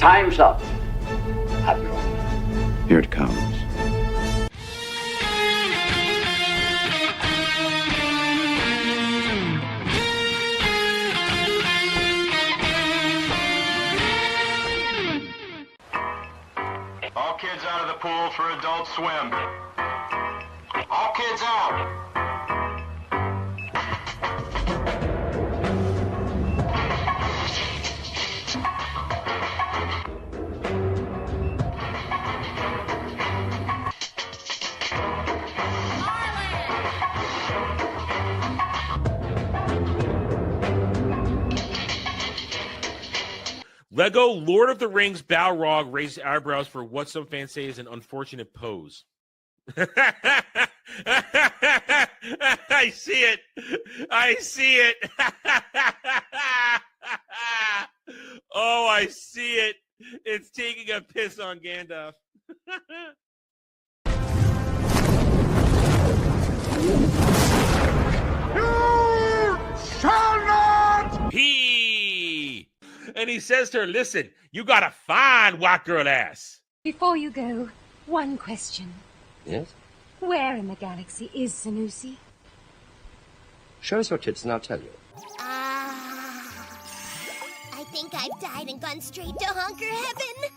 Time's up, Admiral. Here it comes. All kids out of the pool for Adult Swim. All kids out. Lego Lord of the Rings Balrog raised eyebrows for what some fans say is an unfortunate pose. I see it. I see it. Oh, I see it. It's taking a piss on Gandalf. You shall not! And he says to her, listen, you got a fine white girl ass. Before you go, one question. Yes? Where in the galaxy is Sanusi? Show us your tits and I'll tell you. I think I've died and gone straight to honker heaven.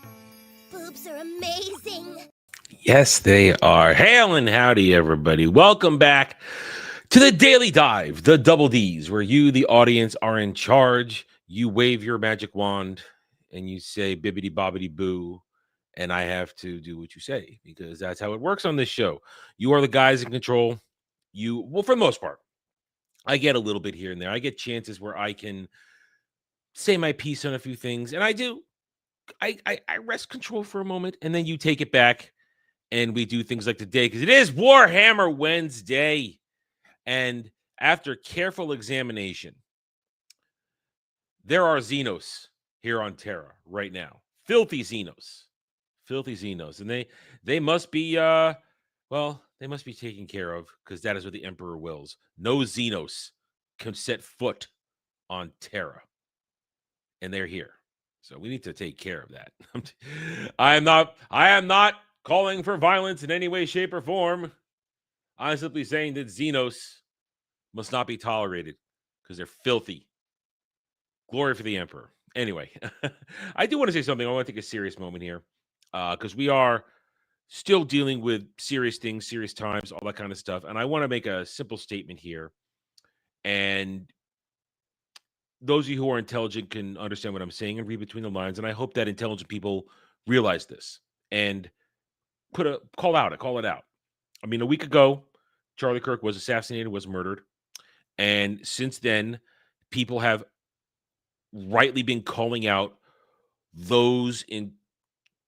Boobs are amazing. Yes, they are. Hail and howdy, everybody. Welcome back to the Daily Dive, the Double Ds, where you, the audience, are in charge. You wave your magic wand and you say bibbity bobbity boo, and I have to do what you say because that's how it works on this show. You are the guys in control. Well, for the most part, I get a little bit here and there. I get chances where I can say my piece on a few things, and I do. I wrest control for a moment, and then you take it back, and we do things like today because it is Warhammer Wednesday, and after careful examination, there are Xenos here on Terra right now. Filthy Xenos. And they must be, they must be taken care of because that is what the Emperor wills. No Xenos can set foot on Terra. And they're here. So we need to take care of that. I am not calling for violence in any way, shape, or form. I'm simply saying that Xenos must not be tolerated because they're filthy. Glory for the Emperor. Anyway, I do want to say something. I want to take a serious moment here because we are still dealing with serious things, serious times, all that kind of stuff. And I want to make a simple statement here. And those of you who are intelligent can understand what I'm saying and read between the lines. And I hope that intelligent people realize this and call it out. I mean, a week ago, Charlie Kirk was assassinated, was murdered. And since then, people have rightly been calling out those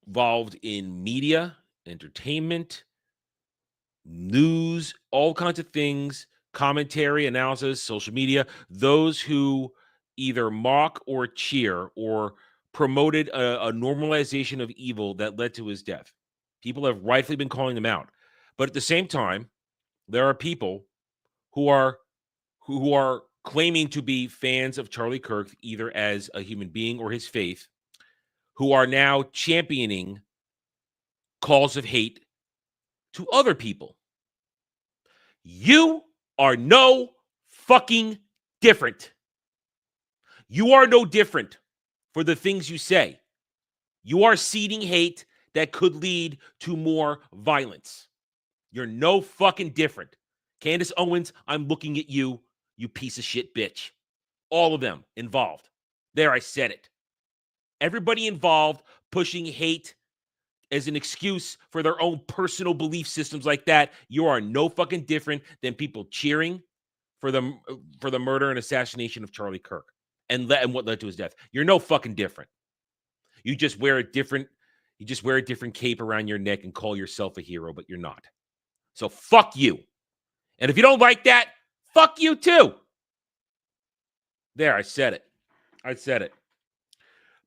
involved in media, entertainment, news, all kinds of things, commentary, analysis, social media, those who either mock or cheer or promoted a normalization of evil that led to his death. People have rightfully been calling them out. But at the same time, there are people who are claiming to be fans of Charlie Kirk, either as a human being or his faith, who are now championing calls of hate to other people. You are no fucking different. You are no different for the things you say. You are seeding hate that could lead to more violence. You're no fucking different. Candace Owens, I'm looking at you. You piece of shit bitch. All of them involved. There, I said it. Everybody involved pushing hate as an excuse for their own personal belief systems like that. You are no fucking different than people cheering for the murder and assassination of Charlie Kirk and what led to his death. You're no fucking different. You just wear a different cape around your neck and call yourself a hero, but you're not. So fuck you. And if you don't like that, fuck you too. There, I said it.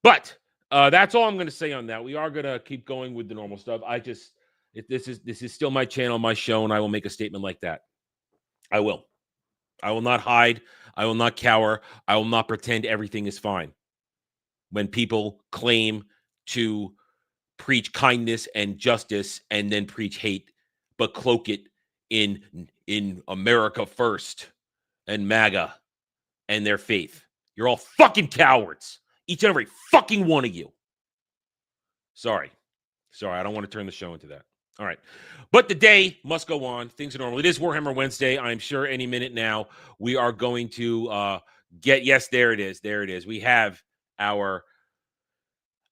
But that's all I'm going to say on that. We are going to keep going with the normal stuff. This is still my channel, my show, and I will make a statement like that. I will not hide. I will not cower. I will not pretend everything is fine. When people claim to preach kindness and justice and then preach hate, but cloak it in America first and MAGA and their faith. You're all fucking cowards. Each and every fucking one of you. Sorry, I don't want to turn the show into that. All right. But the day must go on. Things are normal. It is Warhammer Wednesday. I'm sure any minute now we are going to yes, there it is. There it is. We have our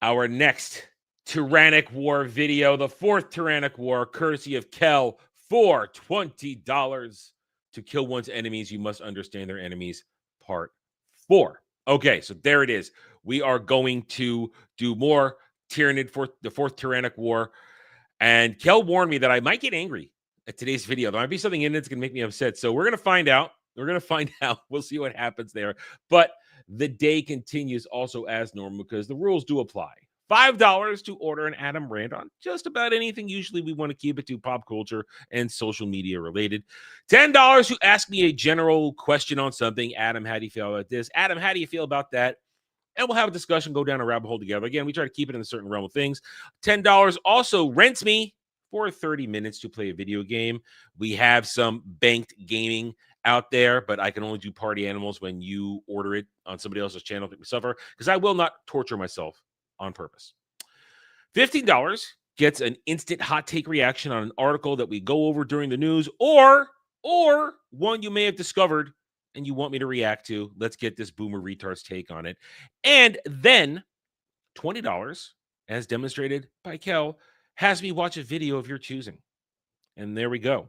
next Tyrannic War video, the 4th Tyrannic War, courtesy of Kel, for $20 to kill one's enemies. You must understand their enemies, part 4. Okay, so there it is. We are going to do more Tyranid for the 4th Tyrannic War. And Kel warned me that I might get angry at today's video. There might be something in it that's going to make me upset. So we're going to find out. We'll see what happens there. But the day continues also as normal because the rules do apply. $5 to order an Adam rant on just about anything. Usually we want to keep it to pop culture and social media related. $10 to ask me a general question on something. Adam, how do you feel about this? Adam, how do you feel about that? And we'll have a discussion, go down a rabbit hole together. Again, we try to keep it in a certain realm of things. $10 also rents me for 30 minutes to play a video game. We have some banked gaming out there, but I can only do party animals when you order it on somebody else's channel to suffer, because I will not torture myself on purpose. $15 gets an instant hot take reaction on an article that we go over during the news, or one you may have discovered and you want me to react to. Let's get this boomer retard's take on it. And then $20, as demonstrated by Kel, has me watch a video of your choosing. And there we go.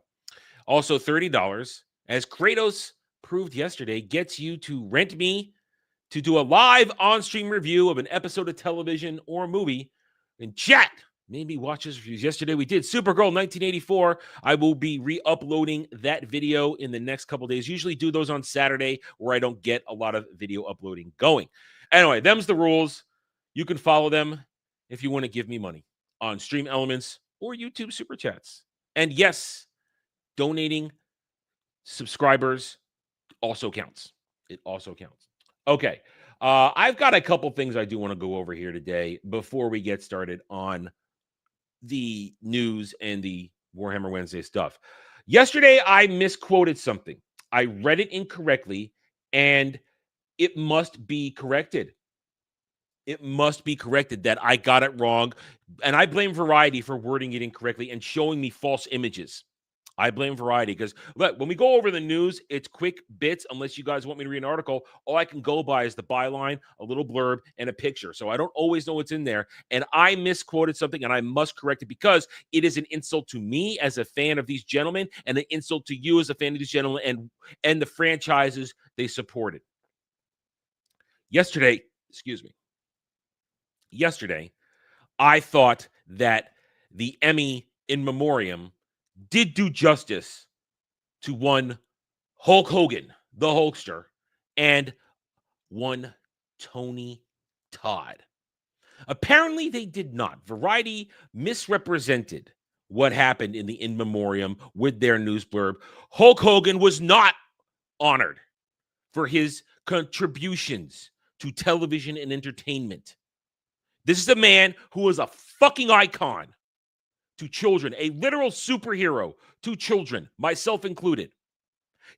Also $30, as Kratos proved yesterday, gets you to rent me to do a live on-stream review of an episode of television or movie. And chat made me watch his reviews. Yesterday we did Supergirl 1984. I will be re-uploading that video in the next couple days. Usually do those on Saturday where I don't get a lot of video uploading going. Anyway, them's the rules. You can follow them if you want to give me money on Stream Elements or YouTube Super Chats. And yes, donating subscribers also counts. It also counts. Okay. I've got a couple things I do want to go over here today before we get started on the news and the Warhammer Wednesday stuff. Yesterday, I misquoted something. I read it incorrectly, and it must be corrected. It must be corrected that I got it wrong, and I blame Variety for wording it incorrectly and showing me false images. I blame Variety because, look, when we go over the news, it's quick bits. Unless you guys want me to read an article, all I can go by is the byline, a little blurb, and a picture. So I don't always know what's in there. And I misquoted something, and I must correct it because it is an insult to me as a fan of these gentlemen and an insult to you as a fan of these gentlemen and the franchises they supported. Yesterday, I thought that the Emmy in memoriam did do justice to one Hulk Hogan, the Hulkster, and one Tony Todd. Apparently, they did not. Variety misrepresented what happened in the in memoriam with their news blurb. Hulk Hogan was not honored for his contributions to television and entertainment. This is a man who was a fucking icon to children, a literal superhero to children, myself included.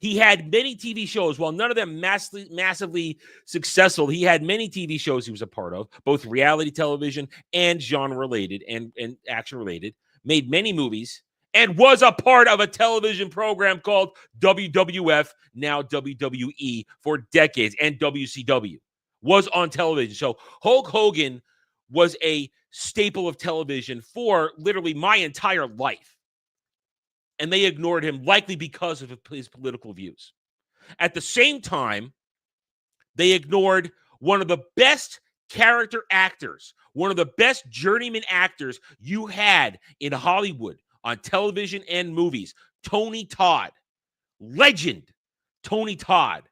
He had many TV shows, while none of them massively successful. He had many TV shows he was a part of, both reality television and genre-related and action-related, made many movies, and was a part of a television program called WWF, now WWE, for decades, and WCW was on television. So Hulk Hogan was a staple of television for literally my entire life. And they ignored him, likely because of his political views. At the same time, they ignored one of the best character actors, one of the best journeyman actors you had in Hollywood, on television and movies, Tony Todd. Legend Tony Todd,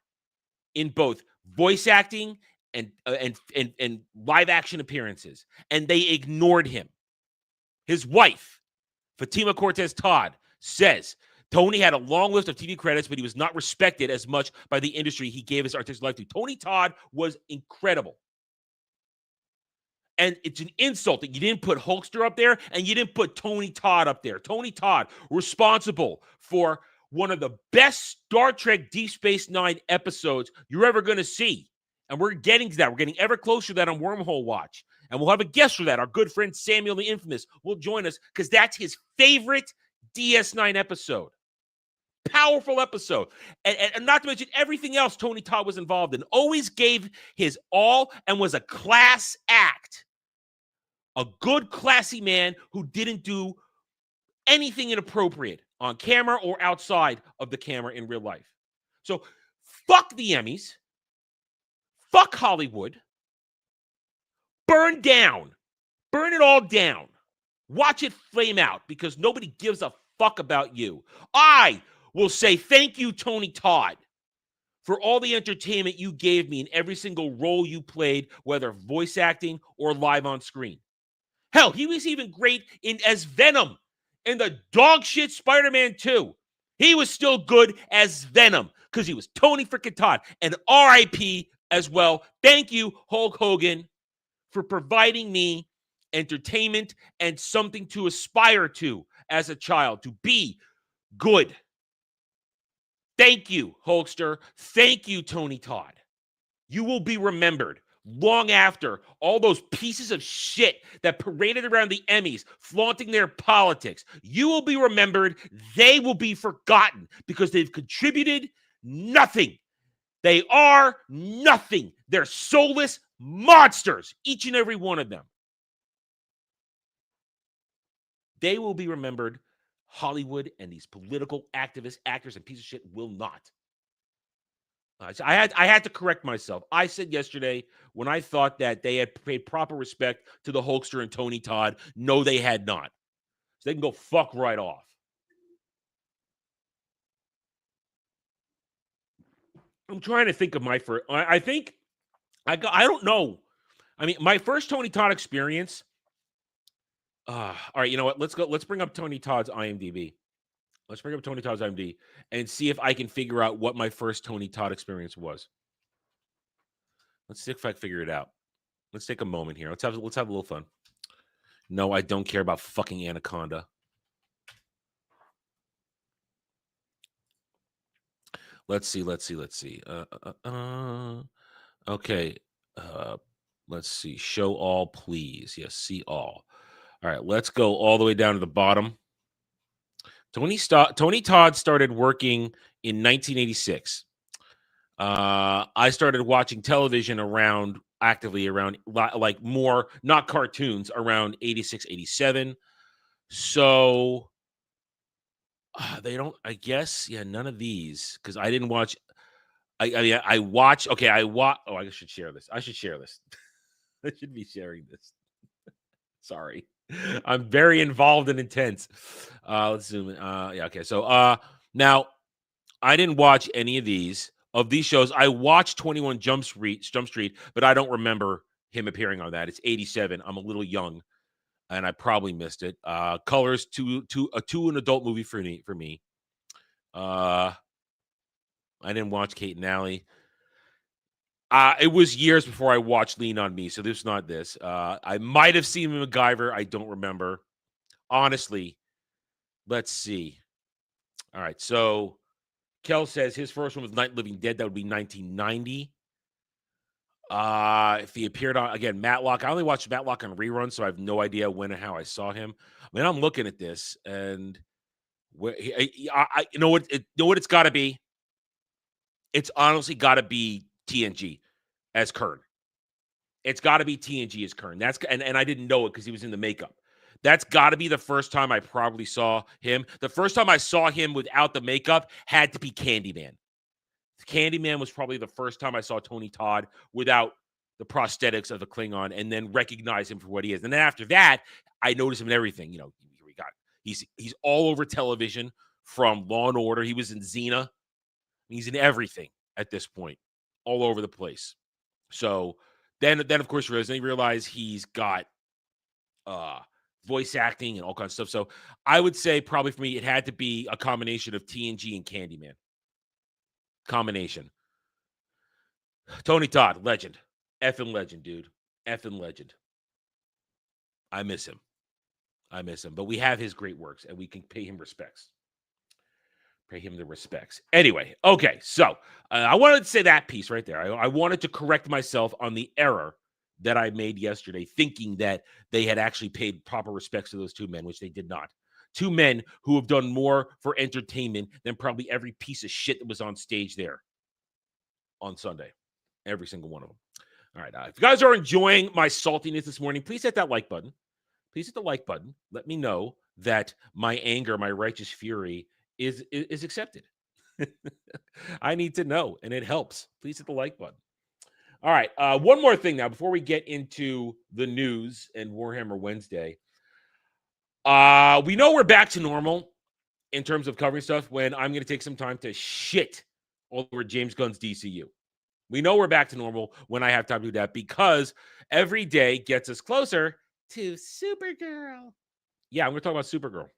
in both voice acting and live action appearances, and they ignored him. His wife, Fatima Cortez Todd, says Tony had a long list of TV credits, but he was not respected as much by the industry he gave his artistic life to. Tony Todd was incredible. And it's an insult that you didn't put Hulkster up there and you didn't put Tony Todd up there. Tony Todd, responsible for one of the best Star Trek Deep Space Nine episodes you're ever going to see. And we're getting to that. We're getting ever closer to that on Wormhole Watch. And we'll have a guest for that. Our good friend Samuel the Infamous will join us because that's his favorite DS9 episode. Powerful episode. And not to mention everything else Tony Todd was involved in. Always gave his all and was a class act. A good, classy man who didn't do anything inappropriate on camera or outside of the camera in real life. So fuck the Emmys. Fuck Hollywood. Burn down. Burn it all down. Watch it flame out because nobody gives a fuck about you. I will say thank you, Tony Todd, for all the entertainment you gave me in every single role you played, whether voice acting or live on screen. Hell, he was even great as Venom in the dog shit Spider-Man 2. He was still good as Venom because he was Tony freaking Todd. And R.I.P. as well. Thank you, Hulk Hogan, for providing me entertainment and something to aspire to as a child, to be good. Thank you, Hulkster. Thank you, Tony Todd. You will be remembered long after all those pieces of shit that paraded around the Emmys, flaunting their politics. You will be remembered. They will be forgotten because they've contributed nothing. They are nothing. They're soulless monsters, each and every one of them. They will be remembered. Hollywood and these political activists, actors, and pieces of shit will not. I had to correct myself. I said yesterday when I thought that they had paid proper respect to the Hulkster and Tony Todd. No, they had not. So they can go fuck right off. I'm trying to think of my first. I think I don't know. I mean, my first Tony Todd experience. All right, you know what? Let's go. Let's bring up Tony Todd's IMDb. Let's bring up Tony Todd's IMDb and see if I can figure out what my first Tony Todd experience was. Let's see if I can figure it out. Let's take a moment here. Let's have a little fun. No, I don't care about fucking Anaconda. Let's see. Okay. Let's see. Show all, please. Yes, see all. All right, let's go all the way down to the bottom. Tony Todd started working in 1986. I started watching television actively around like more, not cartoons, around 86, 87. So they don't, I guess, yeah, none of these, because I didn't watch. I watch. Okay, oh, I should share this. I should share this. I should be sharing this. Sorry. I'm very involved and intense. Let's zoom in. Yeah, okay. So now I didn't watch any of these shows. I watched 21 Jump Street, but I don't remember him appearing on that. It's 87. I'm a little young, and I probably missed it. Colors, to an adult movie for me. I didn't watch Kate and Allie. It was years before I watched Lean on Me, so this is not this. I might have seen MacGyver. I don't remember. Honestly, let's see. All right, so Kel says his first one was Night Living Dead. That would be 1990. If he appeared on, again, Matlock. I only watched Matlock on reruns, so I have no idea when and how I saw him. I mean, I'm looking at this, and you know what it's got to be? It's honestly got to be TNG as Kern. It's got to be TNG as Kern. And I didn't know it because he was in the makeup. That's got to be the first time I probably saw him. The first time I saw him without the makeup had to be Candyman. Candyman was probably the first time I saw Tony Todd without the prosthetics of the Klingon, and then recognize him for what he is. And then after that, I noticed him in everything. You know, he's all over television, from Law and Order. He was in Xena. He's in everything at this point, all over the place. So then of course, he realized he's got voice acting and all kinds of stuff. So I would say probably for me, it had to be a combination of TNG and Candyman. Combination. Tony Todd, legend. Effing legend, dude. Effing legend. I miss him. But we have his great works, and we can pay him respects. Pay him the respects. Anyway, okay, so I wanted to say that piece right there. I wanted to correct myself on the error that I made yesterday, thinking that they had actually paid proper respects to those two men, which they did not. Two men who have done more for entertainment than probably every piece of shit that was on stage there on Sunday. Every single one of them. All right, if you guys are enjoying my saltiness this morning, please hit that like button. Please hit the like button. Let me know that my anger, my righteous fury is accepted. I need to know, and it helps. Please hit the like button. All right, one more thing now before we get into the news and Warhammer Wednesday. We know we're back to normal in terms of covering stuff when I'm going to take some time to shit all over James Gunn's DCU. We know we're back to normal when I have time to do that because every day gets us closer to Supergirl. Yeah, I'm going to talk about Supergirl.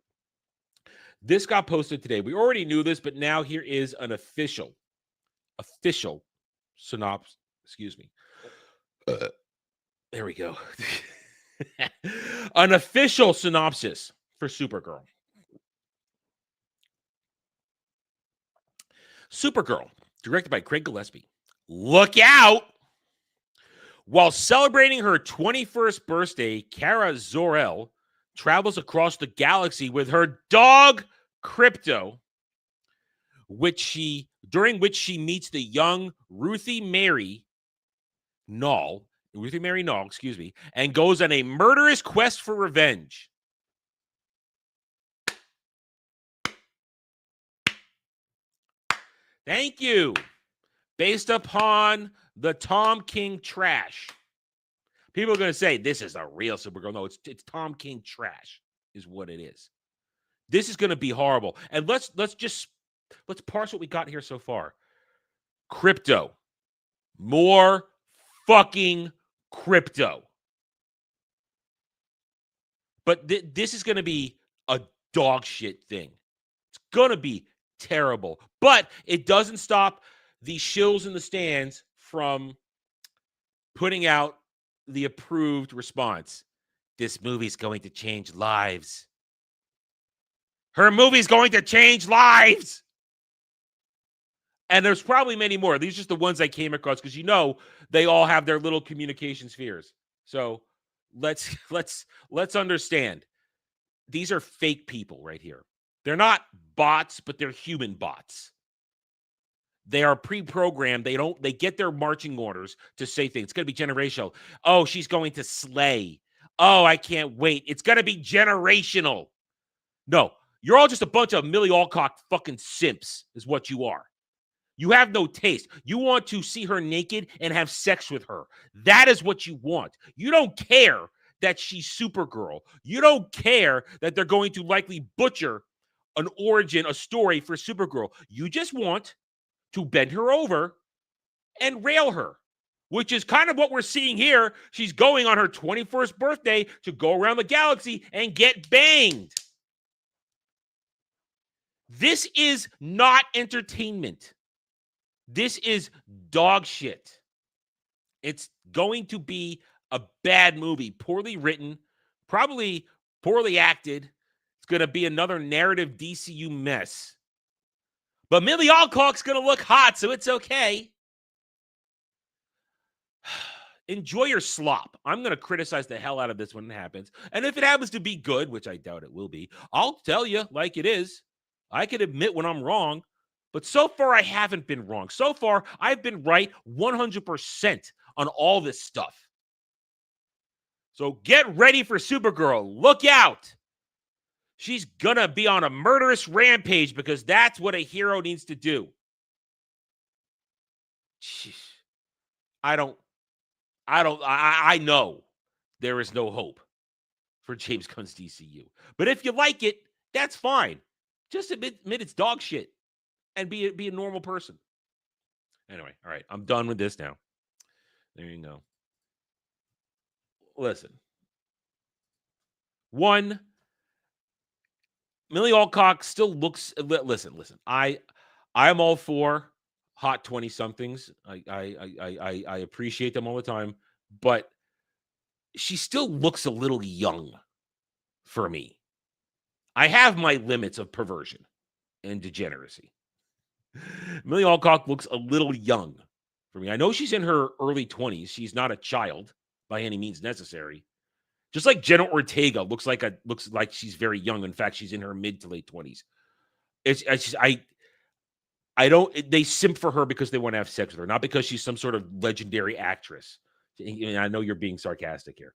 This got posted today. We already knew this, but now here is an official synopsis. Excuse me. There we go. An official synopsis for Supergirl. Supergirl, directed by Craig Gillespie. Look out! While celebrating her 21st birthday, Kara Zor-El travels across the galaxy with her dog, Crypto, during which she meets the young Ruthie Mary Null, and goes on a murderous quest for revenge. Thank you. Based upon the Tom King trash. People are going to say, this is a real Supergirl. No, it's Tom King trash is what it is. This is going to be horrible. And let's parse what we got here so far. Crypto. More fucking Crypto. But this is going to be a dog shit thing. It's going to be terrible. But it doesn't stop the shills in the stands from putting out the approved response. This movie's going to change lives. Her movie's going to change lives. And there's probably many more. These are just the ones I came across because they all have their little communication spheres. So let's understand. These are fake people right here. They're not bots, but they're human bots. They are pre-programmed. They get their marching orders to say things. It's going to be generational. Oh, she's going to slay. Oh, I can't wait. It's going to be generational. No, you're all just a bunch of Millie Alcock fucking simps is what you are. You have no taste. You want to see her naked and have sex with her. That is what you want. You don't care that she's Supergirl. You don't care that they're going to likely butcher an origin, a story for Supergirl. You just want to bend her over and rail her, which is kind of what we're seeing here. She's going on her 21st birthday to go around the galaxy and get banged. This is not entertainment. This is dog shit. It's going to be a bad movie, poorly written, probably poorly acted. It's going to be another narrative DCU mess. But Millie Alcock's going to look hot, so it's okay. Enjoy your slop. I'm going to criticize the hell out of this when it happens. And if it happens to be good, which I doubt it will be, I'll tell you like it is. I can admit when I'm wrong. But so far, I haven't been wrong. So far, I've been right 100% on all this stuff. So get ready for Supergirl. Look out. She's going to be on a murderous rampage because that's what a hero needs to do. Jeez. I know there is no hope for James Gunn's DCU. But if you like it, that's fine. Just admit it's dog shit. And be a normal person. Anyway, all right. I'm done with this now. There you go. Listen. One, Millie Alcock still looks. Listen. I'm all for hot 20-somethings. I appreciate them all the time. But she still looks a little young for me. I have my limits of perversion and degeneracy. Millie Alcock looks a little young for me. I know she's in her early 20s. She's not a child by any means necessary. Just like Jenna Ortega looks like she's very young. In fact, she's in her mid to late 20s. They simp for her because they want to have sex with her, not because she's some sort of legendary actress. I know you're being sarcastic here.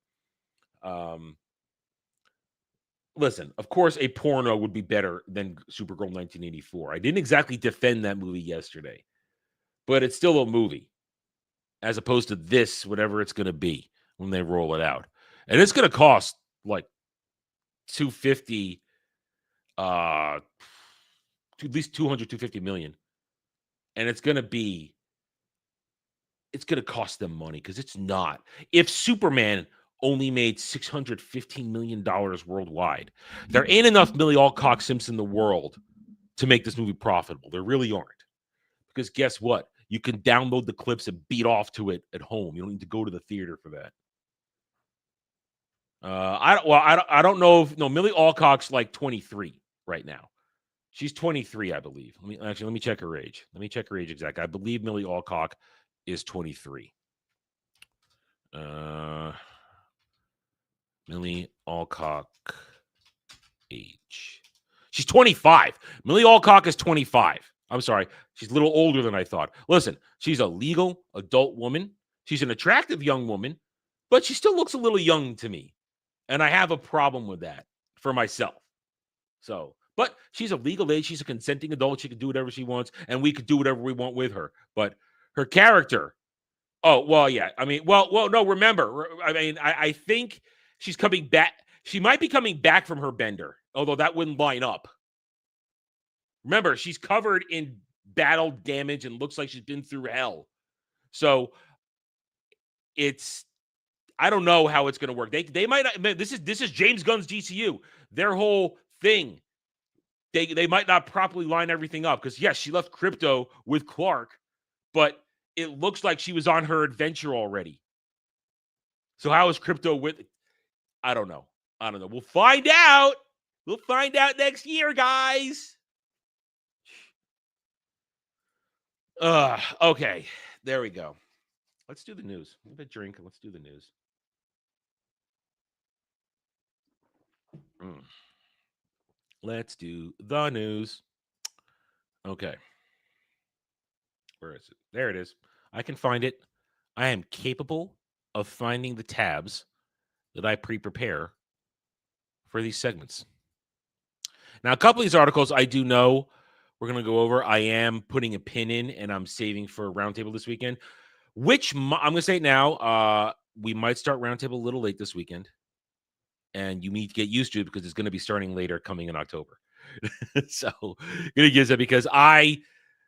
Listen, of course, a porno would be better than Supergirl 1984. I didn't exactly defend that movie yesterday, but it's still a movie as opposed to this, whatever it's going to be when they roll it out. And it's going to cost like $250, at least 250 million. And it's going to cost them money because it's not. If Superman only made $615 million worldwide, there ain't enough Millie Alcock Simps in the world to make this movie profitable. There really aren't. Because guess what? You can download the clips and beat off to it at home. You don't need to go to the theater for that. I don't know if Millie Alcock's like 23 right now. She's 23, I believe. Let me check her age. Let me check her age exactly. I believe Millie Alcock is 23. Millie Alcock age. She's 25. Millie Alcock is 25. I'm sorry. She's a little older than I thought. Listen, she's a legal adult woman. She's an attractive young woman, but she still looks a little young to me. And I have a problem with that for myself. So, but she's a legal age. She's a consenting adult. She can do whatever she wants, and we could do whatever we want with her. But her character, no, remember, I think she's coming back. She might be coming back from her bender, although that wouldn't line up. Remember, she's covered in battle damage and looks like she's been through hell. So I don't know how it's going to work. They might not. This is James Gunn's DCU. Their whole thing. They might not properly line everything up because yes, she left Crypto with Clark, but it looks like she was on her adventure already. So how is Crypto with? I don't know. We'll find out. We'll find out next year, guys. Okay. There we go. Let's do the news. Have a drink and let's do the news. Let's do the news. Okay. Where is it? There it is. I can find it. I am capable of finding the tabs that I pre-prepare for these segments. Now, a couple of these articles I do know we're going to go over. I am putting a pin in, and I'm saving for Roundtable this weekend, which I'm going to say it now. We might start Roundtable a little late this weekend, and you need to get used to it because it's going to be starting later coming in October. So, going to give that because I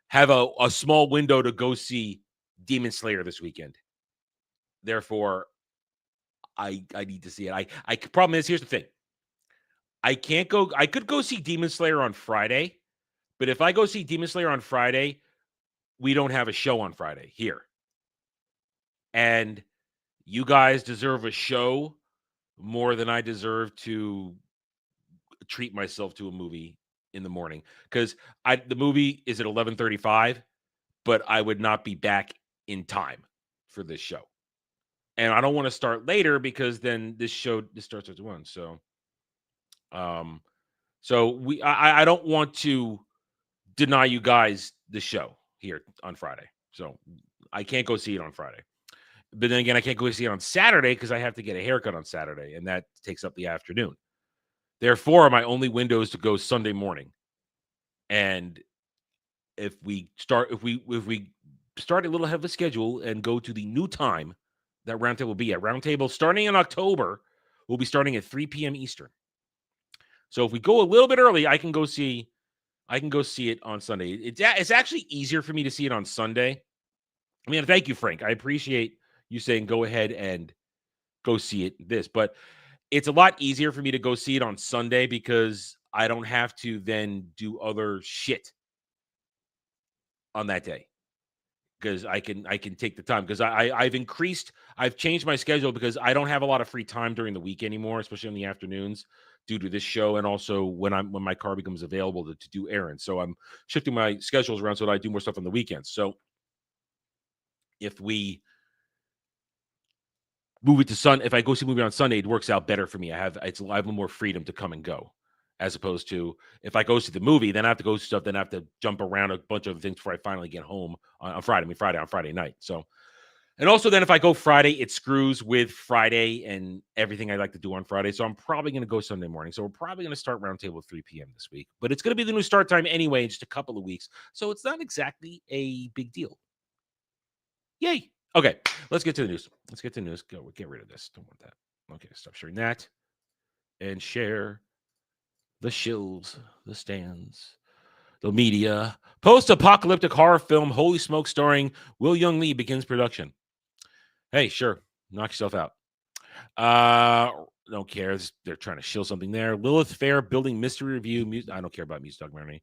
have a small window to go see Demon Slayer this weekend. Therefore, I need to see it. Problem is, here's the thing. I could go see Demon Slayer on Friday, but if I go see Demon Slayer on Friday, we don't have a show on Friday here. And you guys deserve a show more than I deserve to treat myself to a movie in the morning. Because the movie is at 11:35, but I would not be back in time for this show. And I don't want to start later because then this starts at 1. So I don't want to deny you guys the show here on Friday. So I can't go see it on Friday. But then again, I can't go see it on Saturday because I have to get a haircut on Saturday, and that takes up the afternoon. Therefore, my only window is to go Sunday morning. And if we start a little ahead of the schedule and go to the new time that Roundtable will be at. Roundtable starting in October will be starting at 3 p.m. Eastern. So if we go a little bit early, I can go see it on Sunday. It's actually easier for me to see it on Sunday. I mean, thank you, Frank. I appreciate you saying go ahead and go see it but it's a lot easier for me to go see it on Sunday because I don't have to then do other shit on that day. because I can take the time because I've changed my schedule because I don't have a lot of free time during the week anymore, especially in the afternoons due to this show and also when my car becomes available to do errands. So I'm shifting my schedules around so that I do more stuff on the weekends. So if we move it to if I go see a movie on Sunday, it works out better for me. I have more freedom to come and go, as opposed to if I go see the movie, then I have to go stuff, then I have to jump around a bunch of things before I finally get home on Friday night. So, and also then if I go Friday, it screws with Friday and everything I like to do on Friday. So I'm probably going to go Sunday morning. So we're probably going to start Roundtable at 3 p.m. this week, but it's going to be the new start time anyway in just a couple of weeks. So it's not exactly a big deal. Yay. Okay, let's get to the news. Go get rid of this. Don't want that. Okay, stop sharing that. And share the shills, the stands, the media. Post-apocalyptic horror film Holy Smoke starring Will Young Lee begins production. Hey, sure. Knock yourself out. Don't care. They're trying to shill something there. Lilith Fair building mystery review. I don't care about music documentary.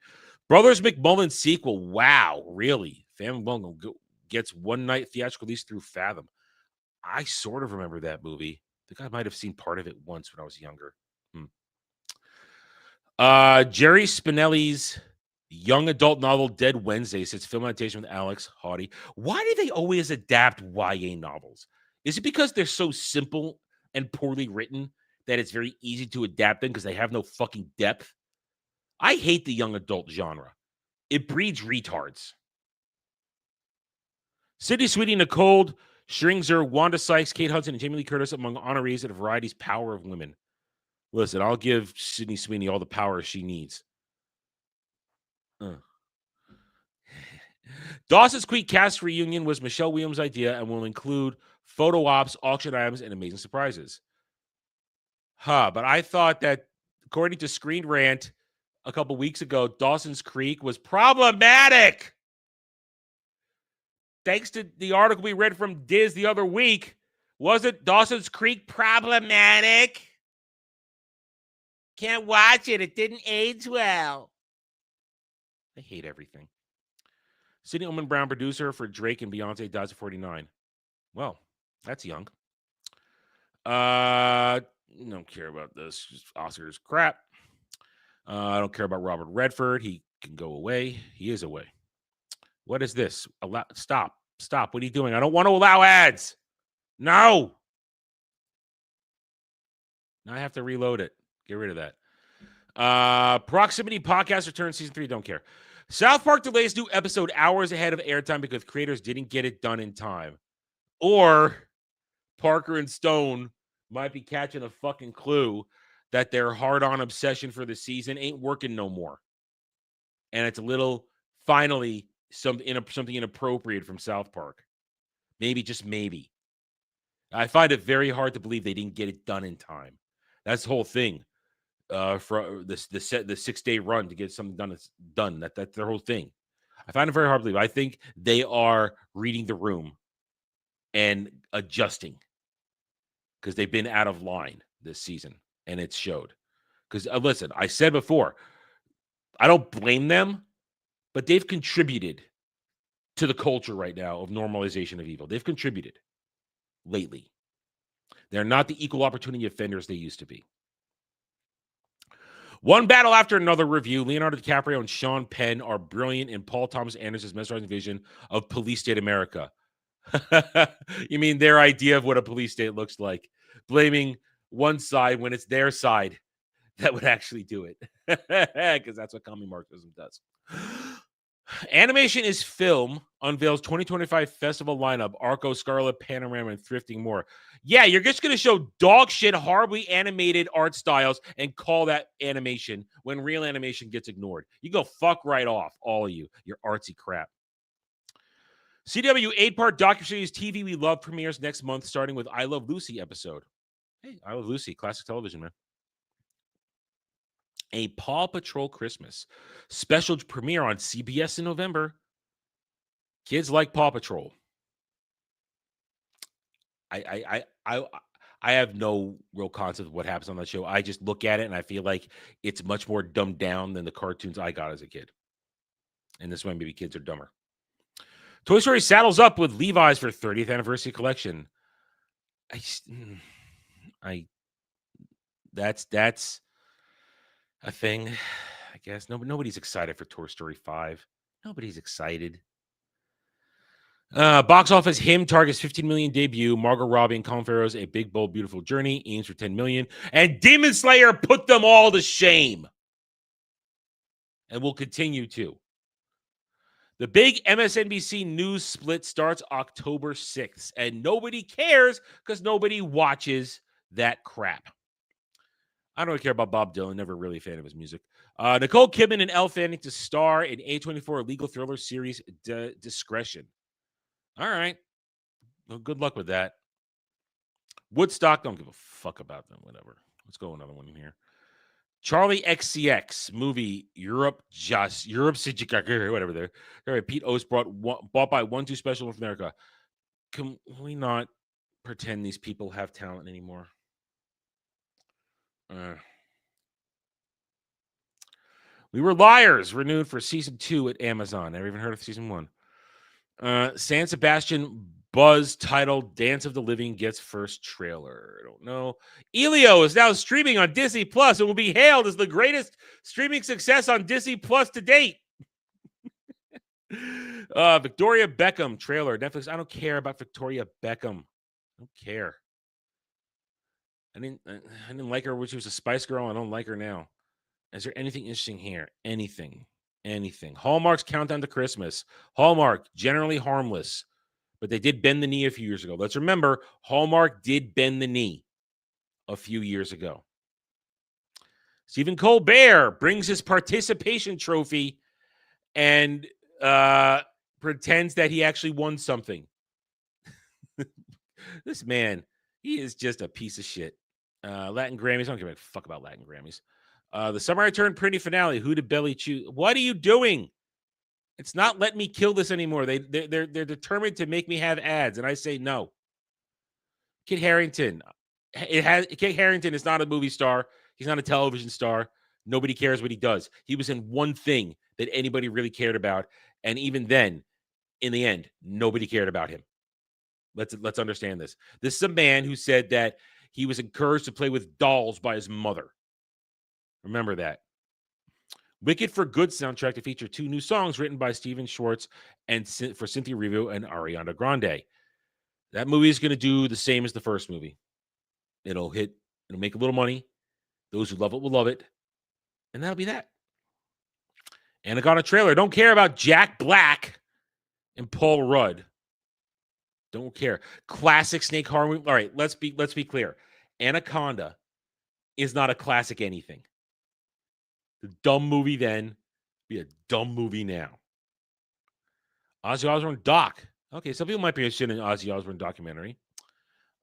Brothers McMullen sequel. Wow, really? Family Bungle gets one night theatrical release through Fathom. I sort of remember that movie. I think I might have seen part of it once when I was younger. Jerry Spinelli's young adult novel Dead Wednesdays. It's film adaptation with Alex Hawty. Why do they always adapt YA novels? Is it because they're so simple and poorly written that it's very easy to adapt them because they have no fucking depth? I hate the young adult genre. It breeds retards. Sydney Sweeney, Nicole Schringzer, Wanda Sykes, Kate Hudson, and Jamie Lee Curtis among honorees at Variety's Power of Women. Listen, I'll give Sydney Sweeney all the power she needs. Dawson's Creek cast reunion was Michelle Williams' idea and will include photo ops, auction items, and amazing surprises. But I thought that, according to Screen Rant a couple weeks ago, Dawson's Creek was problematic. Thanks to the article we read from Diz the other week, wasn't Dawson's Creek problematic? Can't watch it. It didn't age well. I hate everything. Sidney Ullman Brown, producer for Drake and Beyonce, dies at 49. Well, that's young. Don't care about this. Oscars crap. I don't care about Robert Redford. He can go away. He is away. What is this? Stop. What are you doing? I don't want to allow ads. No. Now I have to reload it. Get rid of that. Proximity Podcast returns season 3. Don't care. South Park delays new episode hours ahead of airtime because creators didn't get it done in time. Or Parker and Stone might be catching a fucking clue that their hard-on obsession for the season ain't working no more. And it's a little, finally, something inappropriate from South Park. Maybe, just maybe. I find it very hard to believe they didn't get it done in time. That's the whole thing. For the 6-day run to get something done. That's their whole thing. I find it very hard to believe. I think they are reading the room and adjusting because they've been out of line this season, and it showed. Because listen, I said before, I don't blame them, but they've contributed to the culture right now of normalization of evil. They've contributed lately. They're not the equal opportunity offenders they used to be. One battle after another review. Leonardo DiCaprio and Sean Penn are brilliant in Paul Thomas Anderson's mesmerizing vision of police state America. You mean their idea of what a police state looks like? Blaming one side when it's their side that would actually do it. Because that's what commie Marxism does. Animation is Film unveils 2025 festival lineup, Arco, Scarlet, Panorama, and Thrifting more. Yeah, you're just going to show dog shit, horribly animated art styles and call that animation when real animation gets ignored. You go fuck right off, all of you. Your artsy crap. CW 8-part docuseries TV We Love premieres next month, starting with I Love Lucy episode. Hey, I Love Lucy, classic television, man. A Paw Patrol Christmas special premiere on CBS in November. Kids like Paw Patrol. I have no real concept of what happens on that show. I just look at it and I feel like it's much more dumbed down than the cartoons I got as a kid. And this one, maybe kids are dumber. Toy Story saddles up with Levi's for 30th anniversary collection. That's a thing, I guess. Nobody's excited for Toy Story 5. Nobody's excited. Box office, him targets 15 million debut. Margot Robbie and Colin Farrell's A Big, Bold, Beautiful Journey aims for 10 million. And Demon Slayer put them all to shame. And will continue to. The big MSNBC news split starts October 6th. And nobody cares because nobody watches that crap. I don't really care about Bob Dylan. Never really a fan of his music. Nicole Kidman and Elle Fanning to star in A24 legal thriller series Discretion. All right. Well, good luck with that. Woodstock, don't give a fuck about them. Whatever. Let's go another one in here. Charlie XCX movie Europe whatever there. All right, Pete Ost bought by 1-2 Special North America. Can we not pretend these people have talent anymore? We Were Liars renewed for season 2 at Amazon. Never even heard of season 1. San Sebastian buzz titled Dance of the Living gets first trailer. I don't know. Elio is now streaming on Disney Plus and will be hailed as the greatest streaming success on Disney Plus to date. Victoria Beckham trailer. Netflix. I don't care about Victoria Beckham. I don't care. I didn't like her when she was a Spice Girl. I don't like her now. Is there anything interesting here? Anything. Hallmark's Countdown to Christmas. Hallmark, generally harmless, but they did bend the knee a few years ago. Let's remember, Hallmark did bend the knee a few years ago. Stephen Colbert brings his participation trophy and pretends that he actually won something. This man, he is just a piece of shit. Latin Grammys. I don't give a fuck about Latin Grammys. The Summer I Turned Pretty finale. Who did Belly choose? What are you doing? It's not let me kill this anymore. They're determined to make me have ads, and I say no. Kit Harington. Kit Harington is not a movie star. He's not a television star. Nobody cares what he does. He was in one thing that anybody really cared about, and even then, in the end, nobody cared about him. Let's understand this. This is a man who said that he was encouraged to play with dolls by his mother. Remember that. Wicked for Good soundtrack to feature 2 new songs written by Steven Schwartz and for Cynthia Erivo and Ariana Grande. That movie is going to do the same as the first movie. It'll make a little money. Those who love it will love it. And that'll be that. And I got a trailer. Don't care about Jack Black and Paul Rudd. Don't care. Classic snake horror movie. All right, let's be clear. Anaconda is not a classic anything. The dumb movie then be a dumb movie now. Ozzy Osbourne doc. Okay, some people might be interested in an Ozzy Osbourne documentary.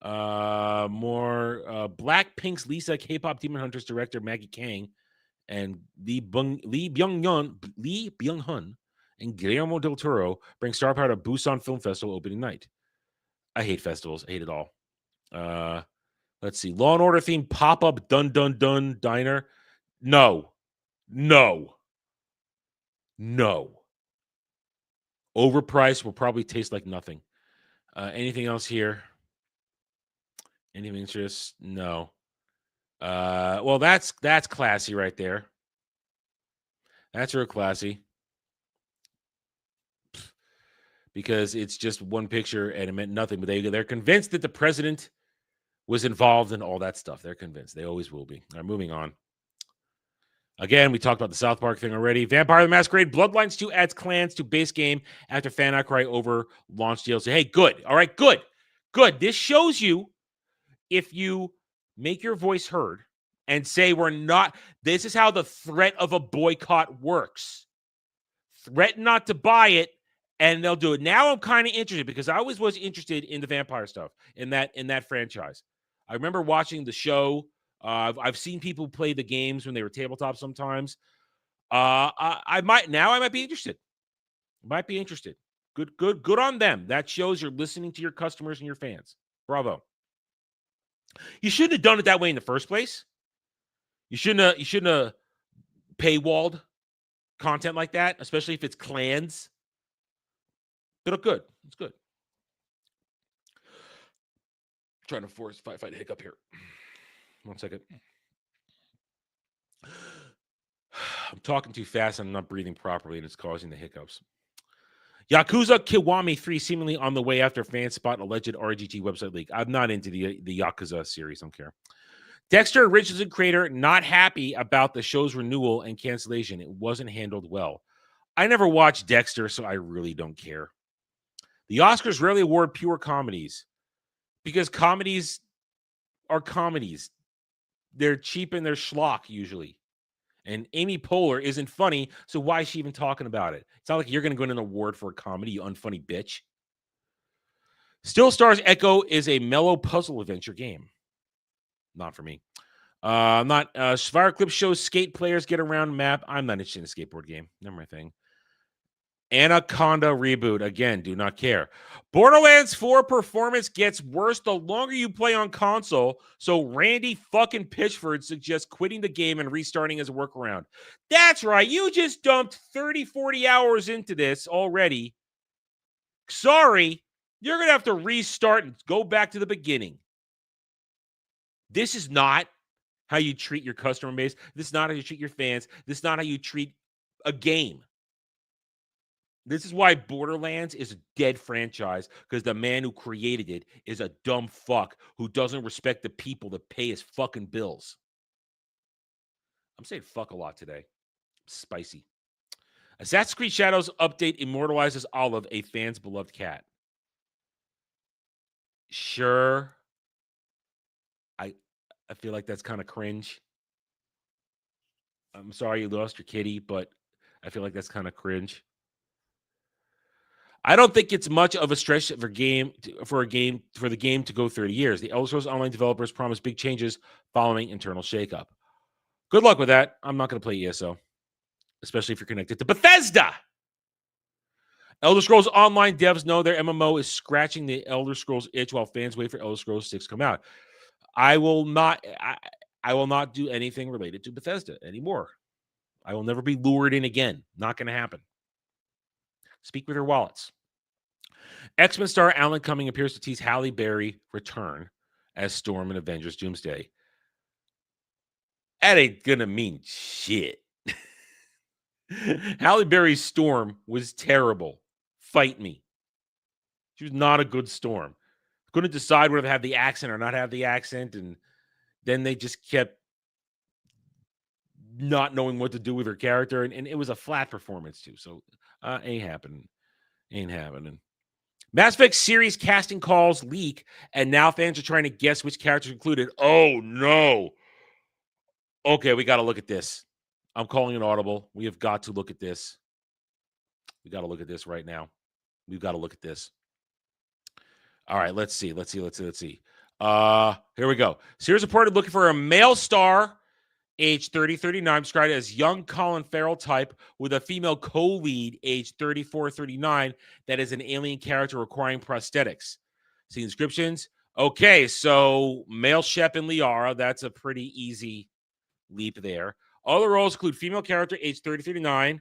More Blackpink's Lisa, K-pop Demon Hunters director Maggie Kang, and Lee Byung-hun and Guillermo del Toro bring star power to Busan Film Festival opening night. I hate festivals. I hate it all. Let's see. Law and Order themed pop-up Dun Dun Dun diner. No. Overpriced, will probably taste like nothing. Anything else here? Any interest? No. Well, that's classy right there. That's real classy. Because it's just one picture and it meant nothing. But they're convinced that the president was involved in all that stuff. They're convinced. They always will be. All right, moving on. Again, we talked about the South Park thing already. Vampire the Masquerade Bloodlines 2 adds clans to base game after fan outcry over launch DLC. Hey, good. All right, good. This shows you if you make your voice heard and say we're not. This is how the threat of a boycott works. Threaten not to buy it, and they'll do it. Now I'm kind of interested because I always was interested in the vampire stuff in that franchise. I remember watching the show. I've seen people play the games when they were tabletop sometimes. I might be interested. Might be interested. Good on them. That shows you're listening to your customers and your fans. Bravo. You shouldn't have done it that way in the first place. You shouldn't have paywalled content like that, especially if it's clans. look good. It's good. Trying to fight a hiccup here. 1 second. I'm talking too fast. I'm not breathing properly, and it's causing the hiccups. Yakuza Kiwami 3 seemingly on the way after fans spot alleged RGT website leak. I'm not into the Yakuza series. Don't care. Dexter Richardson creator not happy about the show's renewal and cancellation. It wasn't handled well. I never watched Dexter, so I really don't care. The Oscars rarely award pure comedies because comedies are comedies. They're cheap and they're schlock usually. And Amy Poehler isn't funny, so why is she even talking about it? It's not like you're going to go win an award for a comedy, you unfunny bitch. Still Stars Echo is a mellow puzzle adventure game. Not for me. Fire Clip shows skate players get around map. I'm not interested in a skateboard game. Never my thing. Anaconda reboot. Again, do not care. Borderlands 4 performance gets worse the longer you play on console, so Randy fucking Pitchford suggests quitting the game and restarting as a workaround. That's right. You just dumped 30, 40 hours into this already. Sorry. You're going to have to restart and go back to the beginning. This is not how you treat your customer base. This is not how you treat your fans. This is not how you treat a game. This is why Borderlands is a dead franchise, because the man who created it is a dumb fuck who doesn't respect the people that pay his fucking bills. I'm saying fuck a lot today. Spicy. Assassin's Creed Shadows update immortalizes Olive, a fan's beloved cat. Sure. I feel like that's kind of cringe. I'm sorry you lost your kitty, but I feel like that's kind of cringe. I don't think it's much of a stretch for the game to go 30 years. The Elder Scrolls Online developers promise big changes following internal shakeup. Good luck with that. I'm not going to play ESO, especially if you're connected to Bethesda. Elder Scrolls Online devs know their MMO is scratching the Elder Scrolls itch while fans wait for Elder Scrolls 6 to come out. I will not do anything related to Bethesda anymore. I will never be lured in again. Not going to happen. Speak with your wallets. X-Men star Alan Cumming appears to tease Halle Berry return as Storm in Avengers Doomsday. That ain't gonna mean shit. Halle Berry's Storm was terrible. Fight me. She was not a good Storm. Couldn't decide whether to have the accent or not have the accent, and then they just kept not knowing what to do with her character, and it was a flat performance too. So ain't happening. Mass Effect series casting calls leak, and now fans are trying to guess which characters included. Oh no. Okay, we got to look at this. I'm calling it audible. We have got to look at this. We got to look at this right now. We've got to look at this. All right, let's see. Here we go. Series reported looking for a male star, age 30-39, described as young Colin Farrell type, with a female co-lead, age 34-39, that is an alien character requiring prosthetics. See descriptions? Okay, so male Shep and Liara, that's a pretty easy leap there. Other roles include female character, age 30-39,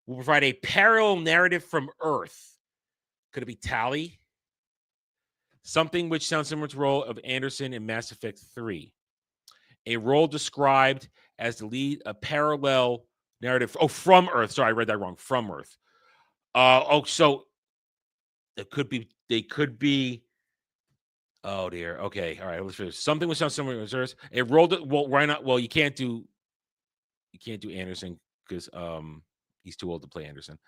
will provide a parallel narrative from Earth. Could it be Tali? Something which sounds similar to the role of Anderson in Mass Effect 3. A role described as the lead, a parallel narrative. Oh, from Earth. Sorry, I read that wrong. From Earth. So it could be. They could be. Oh dear. Okay. All right. Let's finish. Something which sounds similar to Earth. A role. Well, why not? Well, you can't do Anderson because he's too old to play Anderson.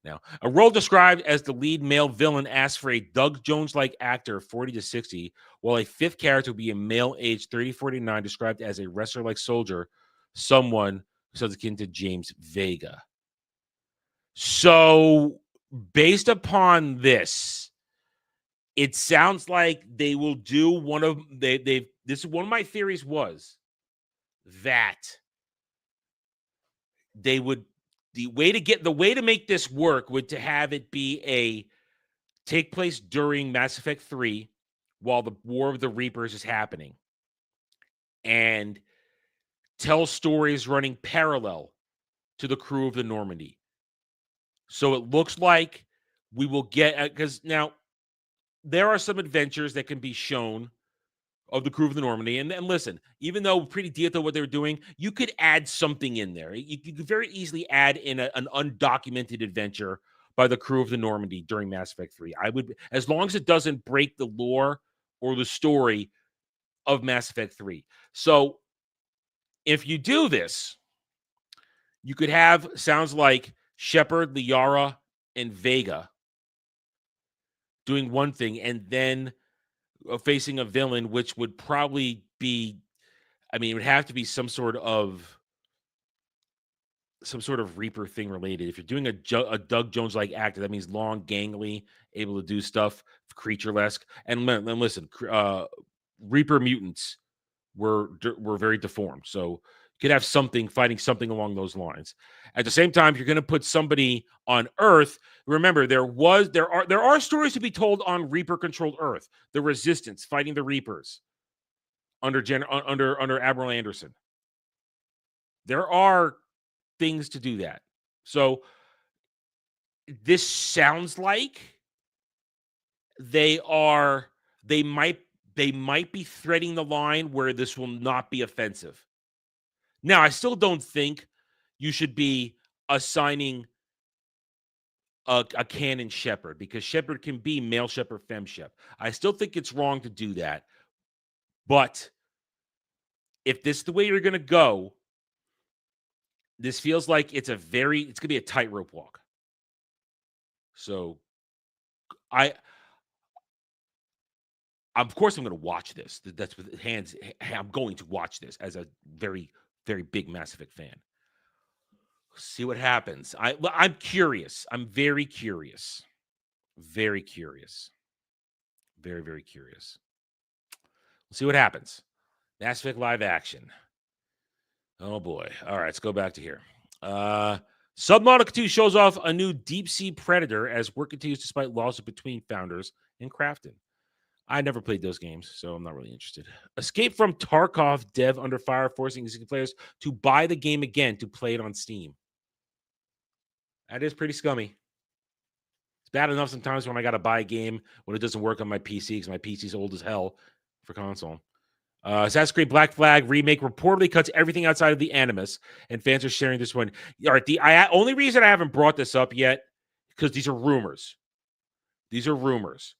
Now, a role described as the lead male villain asks for a Doug Jones-like actor, 40-60, while a fifth character will be a male age 30-49, described as a wrestler-like soldier, someone who sounds akin to James Vega. So, based upon this, it sounds like they will do one of this is one of my theories was that they would. The way to make this work would to have it be take place during Mass Effect 3 while the War of the Reapers is happening and tell stories running parallel to the crew of the Normandy. So it looks like we will get, because now there are some adventures that can be shown of the crew of the Normandy. And listen, even though pretty detailed what they were doing, you could add something in there. You could very easily add in an undocumented adventure by the crew of the Normandy during Mass Effect 3. I would, as long as it doesn't break the lore or the story of Mass Effect 3. So if you do this, you could have, sounds like Shepard, Liara, and Vega doing one thing, and then facing a villain, which would probably be, I mean, it would have to be some sort of Reaper thing related. If you're doing a Doug Jones-like actor, that means long, gangly, able to do stuff, creature-esque. And listen, Reaper mutants were very deformed. So you could have something fighting something along those lines. At the same time, if you're going to put somebody on Earth, remember there are stories to be told on Reaper-controlled Earth. The Resistance fighting the Reapers under Admiral Anderson. There are things to do that. So this sounds like they might be threading the line where this will not be offensive. Now, I still don't think you should be assigning a canon Shepard, because Shepard can be male Shepard, femme Shep. I still think it's wrong to do that. But if this is the way you're going to go, this feels like it's going to be a tightrope walk. So of course I'm going to watch this. That's with hands. I'm going to watch this as a very, very big Mass Effect fan. See what happens. I'm curious. I'm very curious. Very curious. Very, very curious. We'll see what happens. Mass Effect live action. Oh boy. All right, let's go back to here. Subnautica 2 shows off a new deep sea predator as work continues despite lawsuits between founders and Crafton. I never played those games, so I'm not really interested. Escape from Tarkov dev under fire, forcing existing players to buy the game again to play it on Steam. That is pretty scummy. It's bad enough sometimes when I got to buy a game when it doesn't work on my PC because my PC's old as hell for console. Assassin's Creed Black Flag remake reportedly cuts everything outside of the Animus, and fans are sharing this one. All right, the only reason I haven't brought this up yet, because these are rumors. These are rumors.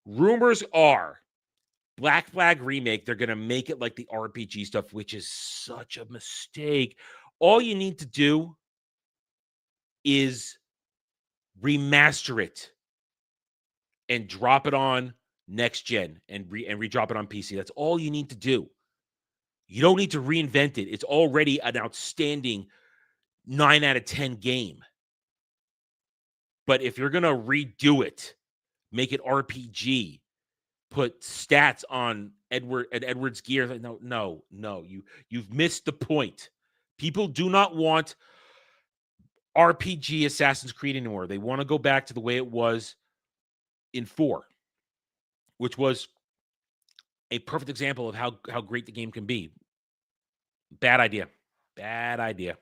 Rumors are Black Flag remake, they're going to make it like the RPG stuff, which is such a mistake. All you need to do is remaster it and drop it on next gen and redrop it on PC. That's all you need to do. You don't need to reinvent it. It's already an outstanding 9 out of 10 game. But if you're going to redo it, make it RPG, put stats on Edward's gear. No. You've missed the point. People do not want RPG Assassin's Creed anymore. They want to go back to the way it was in 4, which was a perfect example of how great the game can be. Bad idea. Bad idea.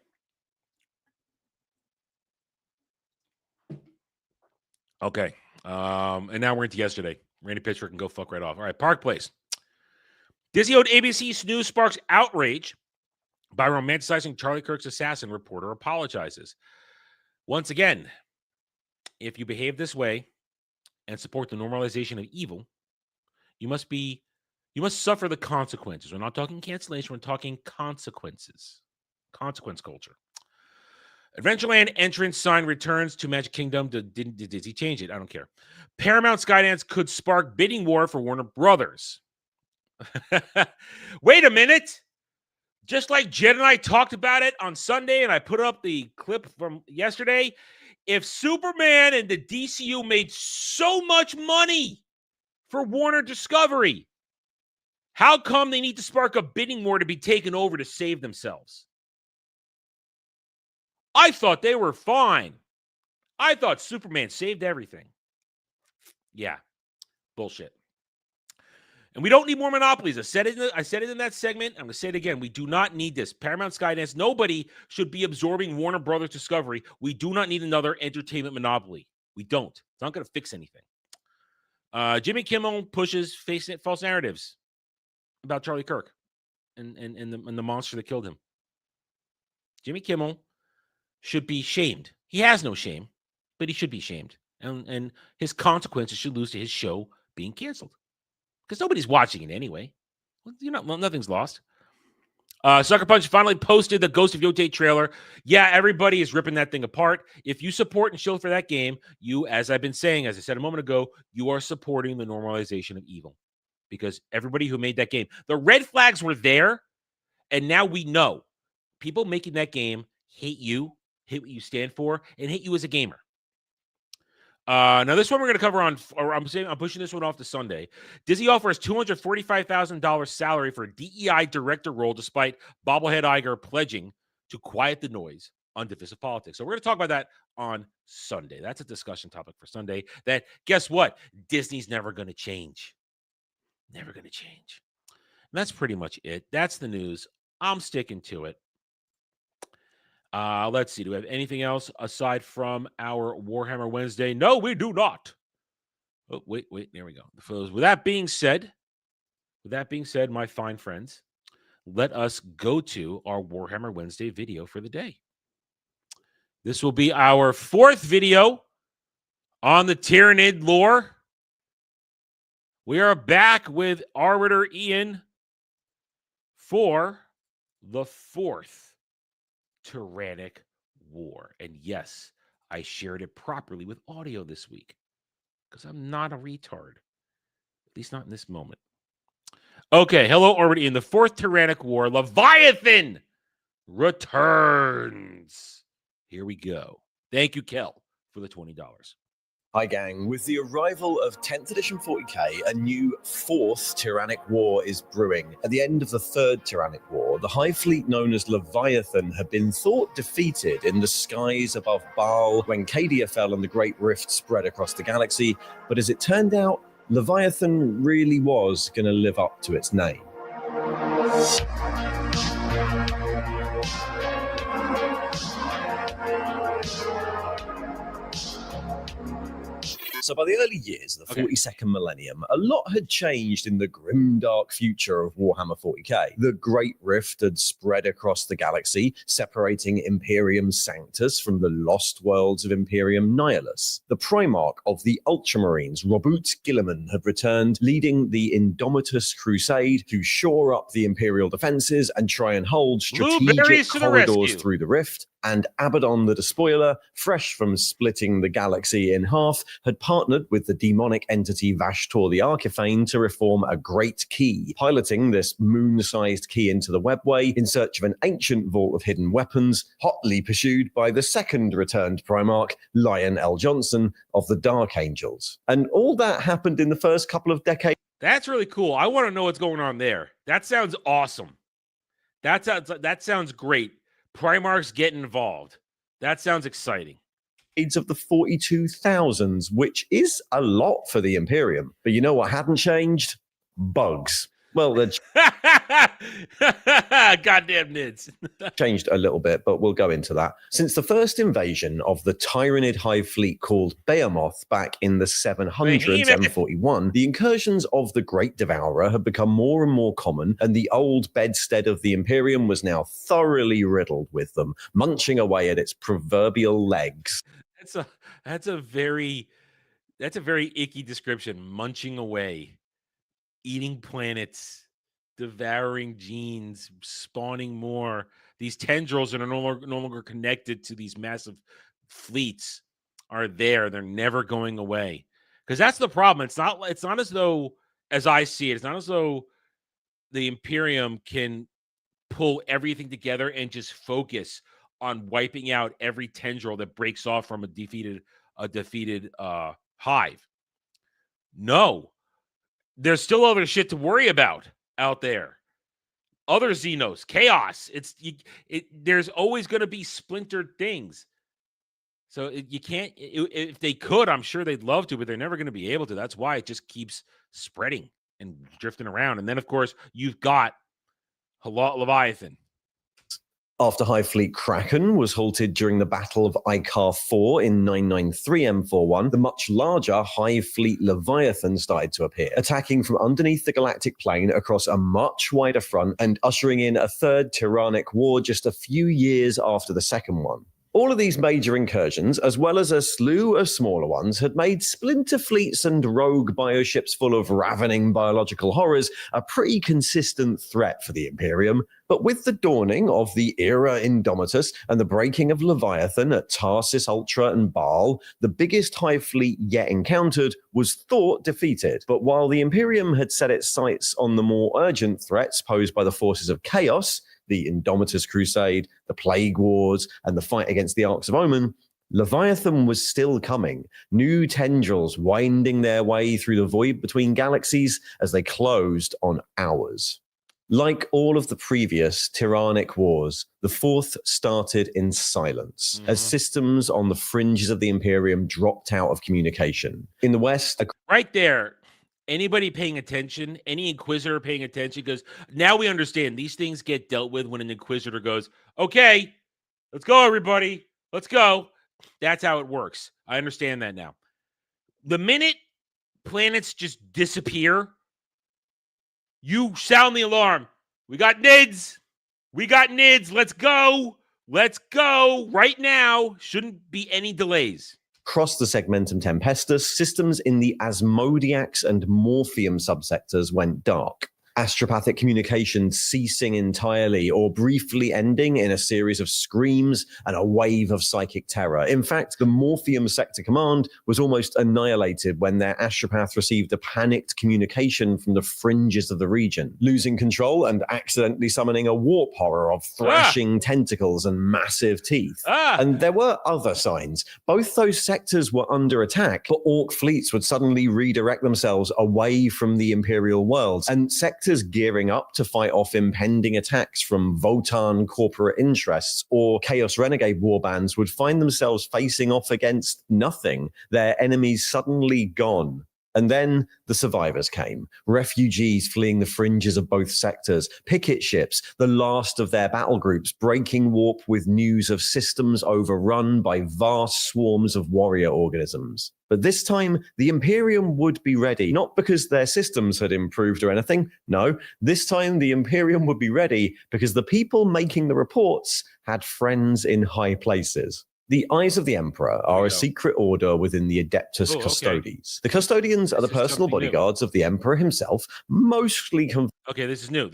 Okay. And now we're into yesterday. Randy Pitchford can go fuck right off. All right, Park Place. Disney owed ABC Snooze sparks outrage by romanticizing Charlie Kirk's assassin. Reporter apologizes. Once again, if you behave this way and support the normalization of evil, you must suffer the consequences. We're not talking cancellation. We're talking consequences. Consequence culture. Adventureland entrance sign returns to Magic Kingdom. Did he change it? I don't care. Paramount Skydance could spark bidding war for Warner Brothers. Wait a minute. Just like Jed and I talked about it on Sunday, and I put up the clip from yesterday, if Superman and the DCU made so much money for Warner Discovery, how come they need to spark a bidding war to be taken over to save themselves? I thought they were fine. I thought Superman saved everything. Yeah, bullshit. And we don't need more monopolies. I said it in that segment. I'm going to say it again. We do not need this. Paramount Skydance, nobody should be absorbing Warner Brothers Discovery. We do not need another entertainment monopoly. We don't. It's not going to fix anything. Jimmy Kimmel pushes false narratives about Charlie Kirk and the monster that killed him. Jimmy Kimmel should be shamed. He has no shame, but he should be shamed. And his consequences should lose to his show being canceled. Because nobody's watching it anyway. Nothing's lost. Sucker Punch finally posted the Ghost of Yote trailer. Yeah, everybody is ripping that thing apart. If you support and shield for that game, you, as I've been saying, as I said a moment ago, you are supporting the normalization of evil. Because everybody who made that game, the red flags were there, and now we know people making that game hate you, hate what you stand for, and hate you as a gamer. Now, this one we're going to cover I'm pushing this one off to Sunday. Disney offers $245,000 salary for a DEI director role, despite Bobblehead Iger pledging to quiet the noise on divisive politics. So we're going to talk about that on Sunday. That's a discussion topic for Sunday. That, guess what? Disney's never going to change. Never going to change. And that's pretty much it. That's the news. I'm sticking to it. Let's see. Do we have anything else aside from our Warhammer Wednesday? No, we do not. Oh, wait. There we go. With that being said, my fine friends, let us go to our Warhammer Wednesday video for the day. This will be our 4th video on the Tyrannid lore. We are back with Arbiter Ian for the 4th Tyrannic War. And yes, I shared it properly with audio this week because I'm not a retard, at least not in this moment. Okay, hello, Arbiter Ian. The 4th Tyrannic War, Leviathan returns. Here we go. Thank you, Kel, for the $20. Hi gang, with the arrival of 10th edition 40k, a new 4th Tyrannic War is brewing. At the end of the 3rd Tyrannic War, the Hive fleet known as Leviathan had been thought defeated in the skies above Baal when Cadia fell and the Great Rift spread across the galaxy, but as it turned out, Leviathan really was going to live up to its name. So by the early years of the 42nd millennium, a lot had changed in the grimdark future of Warhammer 40k. The Great Rift had spread across the galaxy, separating Imperium Sanctus from the lost worlds of Imperium Nihilus. The Primarch of the Ultramarines, Robert Gilliman, had returned, leading the Indomitus Crusade to shore up the Imperial defenses and try and hold strategic corridors through the Rift. And Abaddon the Despoiler, fresh from splitting the galaxy in half, had partnered with the demonic entity Vashtor the Archiphane to reform a great key, piloting this moon-sized key into the webway in search of an ancient vault of hidden weapons, hotly pursued by the second returned Primarch, Lion L. Johnson of the Dark Angels. And all that happened in the first couple of decades. That's really cool. I want to know what's going on there. That sounds awesome. That sounds great. Primarchs get involved. That sounds exciting. Of the 42,000s, which is a lot for the Imperium. But you know what hadn't changed? Bugs. Well, they're goddamn nids. changed a little bit, but we'll go into that. Since the first invasion of the Tyrannid Hive fleet called Behemoth back in the 700s, 741, the incursions of the Great Devourer had become more and more common, and the old bedstead of the Imperium was now thoroughly riddled with them, munching away at its proverbial legs. That's a very icky description. Munching away. Eating planets, devouring genes, spawning more. These tendrils that are no longer connected to these massive fleets are there. They're never going away. Because that's the problem. It's not as though, as I see it, it's not as though the Imperium can pull everything together and just focus on wiping out every tendril that breaks off from a defeated hive. No. There's still other shit to worry about out there. Other Xenos, chaos. There's always going to be splintered things. So you can't. If they could, I'm sure they'd love to, but they're never going to be able to. That's why it just keeps spreading and drifting around. And then, of course, you've got Leviathan. After Hive Fleet Kraken was halted during the Battle of Icar 4 in 993 M41, the much larger Hive Fleet Leviathan started to appear, attacking from underneath the galactic plane across a much wider front and ushering in a third Tyrannic war just a few years after the second one. All of these major incursions, as well as a slew of smaller ones, had made splinter fleets and rogue bioships full of ravening biological horrors a pretty consistent threat for the Imperium. But with the dawning of the Era Indomitus and the breaking of Leviathan at Tarsis Ultra and Baal, the biggest Hive fleet yet encountered was thought defeated. But while the Imperium had set its sights on the more urgent threats posed by the forces of Chaos, the Indomitus Crusade, the Plague Wars, and the fight against the Arks of Omen, Leviathan was still coming, new tendrils winding their way through the void between galaxies as they closed on ours. Like all of the previous Tyrannic wars, the fourth started in silence, as systems on the fringes of the Imperium dropped out of communication. In the West... Right there. Anybody paying attention, any Inquisitor paying attention, goes, now we understand these things get dealt with when an Inquisitor goes, okay, let's go, everybody. Let's go. That's how it works. I understand that now. The minute planets just disappear, you sound the alarm. We got NIDS. We got NIDS. Let's go. Let's go right now. Shouldn't be any delays. Across the Segmentum Tempestus, systems in the Asmodiacs and Morphium subsectors went dark. Astropathic communication ceasing entirely or briefly ending in a series of screams and a wave of psychic terror. In fact, the Morphium Sector Command was almost annihilated when their astropath received a panicked communication from the fringes of the region, losing control and accidentally summoning a warp horror of thrashing tentacles and massive teeth. And there were other signs. Both those sectors were under attack, but Orc fleets would suddenly redirect themselves away from the Imperial worlds, and sectors gearing up to fight off impending attacks from Votan corporate interests or Chaos Renegade warbands would find themselves facing off against nothing, their enemies suddenly gone. And then the survivors came, refugees fleeing the fringes of both sectors, picket ships, the last of their battle groups, breaking warp with news of systems overrun by vast swarms of warrior organisms. But this time, the Imperium would be ready, not because their systems had improved or anything. No, this time the Imperium would be ready because the people making the reports had friends in high places. The Eyes of the Emperor are a secret order within the Adeptus Custodes. The Custodians are the personal bodyguards of the Emperor himself, mostly okay, this is new.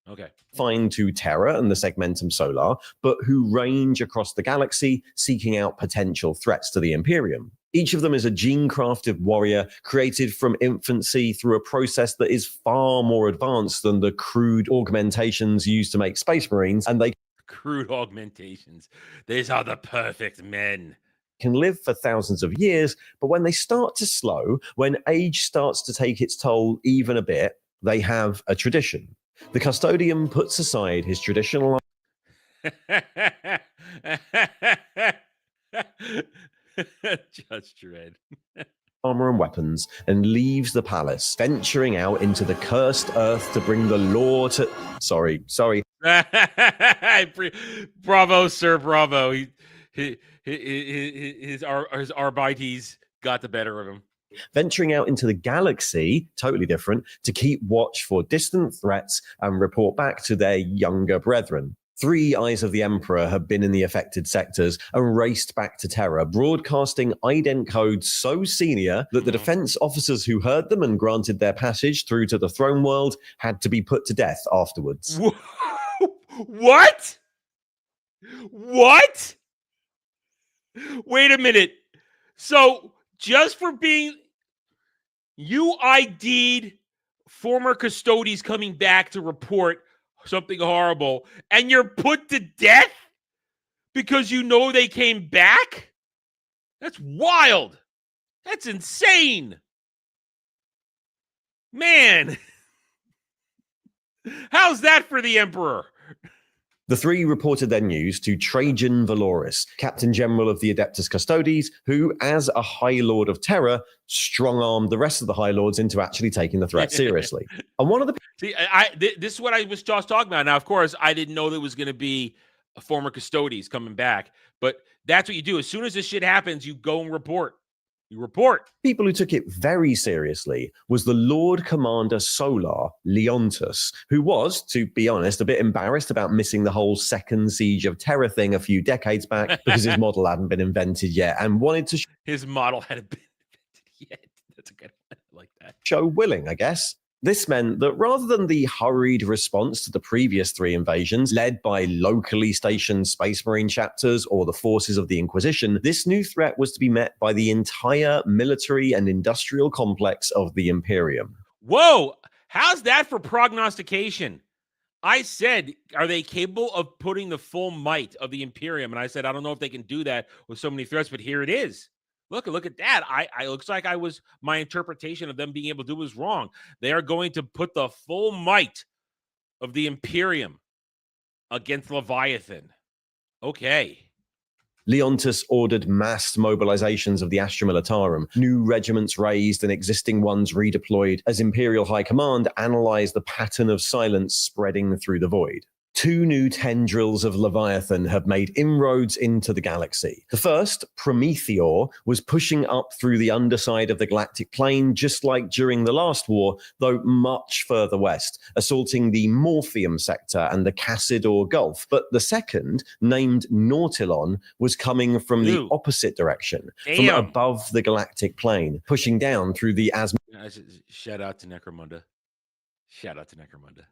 Okay. confined to Terra and the Segmentum Solar, but who range across the galaxy, seeking out potential threats to the Imperium. Each of them is a gene-crafted warrior created from infancy through a process that is far more advanced than the crude augmentations used to make Space Marines, and they Crude augmentations. These are the perfect men. can live for thousands of years, but when they start to slow, when age starts to take its toll even a bit, they have a tradition. The Custodian puts aside his traditional Judge Dredd. armor and weapons and leaves the palace, venturing out into the cursed earth to bring the law to... Sorry. Bravo, sir, bravo. His Arbites got the better of him. Venturing out into the galaxy, totally different, to keep watch for distant threats and report back to their younger brethren. 3 Eyes of the Emperor have been in the affected sectors and raced back to Terra, broadcasting ident codes so senior that the defense officers who heard them and granted their passage through to the throne world had to be put to death afterwards. What? Wait a minute. So, just for being... You ID'd former custodies coming back to report something horrible, and you're put to death because you know they came back? That's wild. That's insane. Man. How's that for the Emperor? The 3 reported their news to Trajan Valoris, Captain General of the Adeptus Custodes, who, as a High Lord of Terror, strong-armed the rest of the High Lords into actually taking the threat seriously. And one of the... See, this is what I was just talking about. Now, of course, I didn't know there was going to be former custodies coming back. But that's what you do. As soon as this shit happens, you go and report. You report. People who took it very seriously was the Lord Commander Solar, Leontus, who was, to be honest, a bit embarrassed about missing the whole second Siege of Terror thing a few decades back because his model hadn't been invented yet and wanted to His model hadn't been invented yet. That's a good one. I like that. show willing, I guess. This meant that rather than the hurried response to the previous 3 invasions, led by locally stationed Space Marine chapters or the forces of the Inquisition, this new threat was to be met by the entire military and industrial complex of the Imperium. Whoa! How's that for prognostication? I said, are they capable of putting the full might of the Imperium? And I said, I don't know if they can do that with so many threats, but here it is. Look at that. I looks like my interpretation of them being able to do was wrong. They are going to put the full might of the Imperium against Leviathan. Okay. Leontus ordered massed mobilizations of the Astra Militarum, new regiments raised and existing ones redeployed as Imperial High Command analyzed the pattern of silence spreading through the void. 2 new tendrils of Leviathan have made inroads into the galaxy. The first, Prometheor, was pushing up through the underside of the galactic plane, just like during the last war, though much further west, assaulting the Morpheum sector and the Cassidor Gulf. But the second, named Nautilon, was coming from the opposite direction, from above the galactic plane, pushing down through the Shout out to Necromunda. Shout out to Necromunda.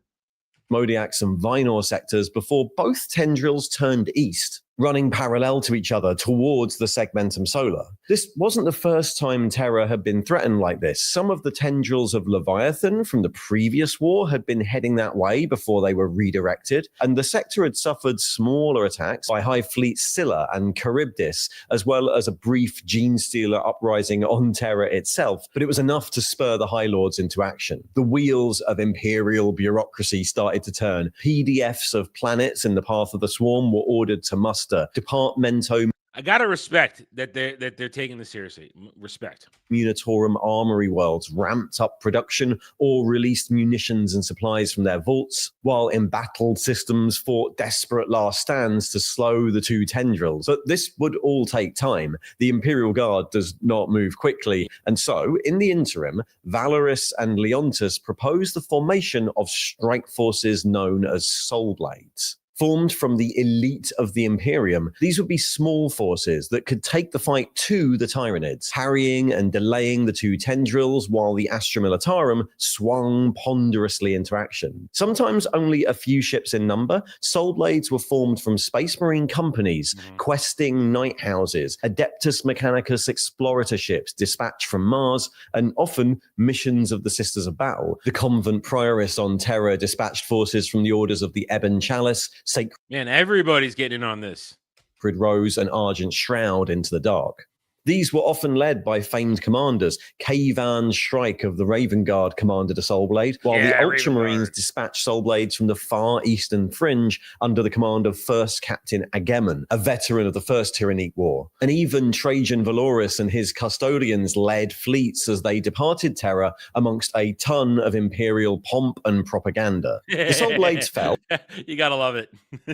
Modiax and Vinor sectors before both tendrils turned east, running parallel to each other towards the Segmentum Solar. This wasn't the first time Terra had been threatened like this. Some of the tendrils of Leviathan from the previous war had been heading that way before they were redirected, and the sector had suffered smaller attacks by Hive Fleet Scylla and Charybdis, as well as a brief Genestealer uprising on Terra itself, but it was enough to spur the High Lords into action. The wheels of Imperial bureaucracy started to turn. PDFs of planets in the path of the swarm were ordered to muster. Departamento I gotta respect that they're taking this seriously. Respect. Munitorum armory worlds ramped up production or released munitions and supplies from their vaults, while embattled systems fought desperate last stands to slow the 2 tendrils. But this would all take time. The Imperial Guard does not move quickly, and so, in the interim, Valorous and Leontus proposed the formation of strike forces known as Soul Blades. Formed from the elite of the Imperium, these would be small forces that could take the fight to the Tyranids, harrying and delaying the 2 tendrils while the Astra Militarum swung ponderously into action. Sometimes only a few ships in number, Soul Blades were formed from Space Marine companies, questing night houses, Adeptus Mechanicus explorator ships dispatched from Mars, and often missions of the Sisters of Battle. The Convent Prioress on Terra dispatched forces from the orders of the Ebon Chalice, Sacred Man, everybody's getting in on this. Rose and Argent Shroud into the dark. These were often led by famed commanders. Kavan Shrike of the Raven Guard commanded a Soul Blade, while the Ultramarines dispatched Soul Blades from the far eastern fringe under the command of First Captain Agemon, a veteran of the First Tyrannic War. And even Trajan Valoris and his custodians led fleets as they departed Terra amongst a ton of Imperial pomp and propaganda. The Soul Blades fell. You gotta love it.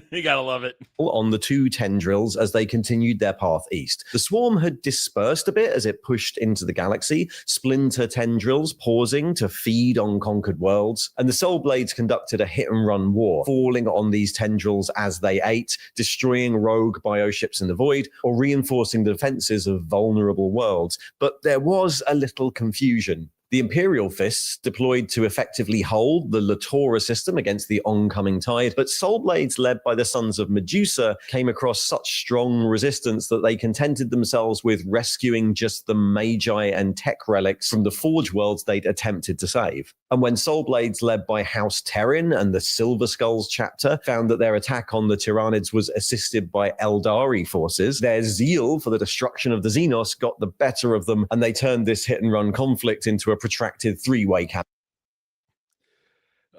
You gotta love it. On the 2 tendrils as they continued their path east. The swarm had dispersed a bit as it pushed into the galaxy, splinter tendrils pausing to feed on conquered worlds, and the Soul Blades conducted a hit-and-run war, falling on these tendrils as they ate, destroying rogue bioships in the void, or reinforcing the defenses of vulnerable worlds. But there was a little confusion. The Imperial Fists deployed to effectively hold the Latora system against the oncoming tide, but Soul Blades led by the Sons of Medusa came across such strong resistance that they contented themselves with rescuing just the Magi and Tech relics from the Forge worlds they'd attempted to save. And when Soul Blades led by House Terran and the Silver Skulls chapter found that their attack on the Tyranids was assisted by Eldari forces, their zeal for the destruction of the Xenos got the better of them, and they turned this hit-and-run conflict into a protracted 3-way campaign.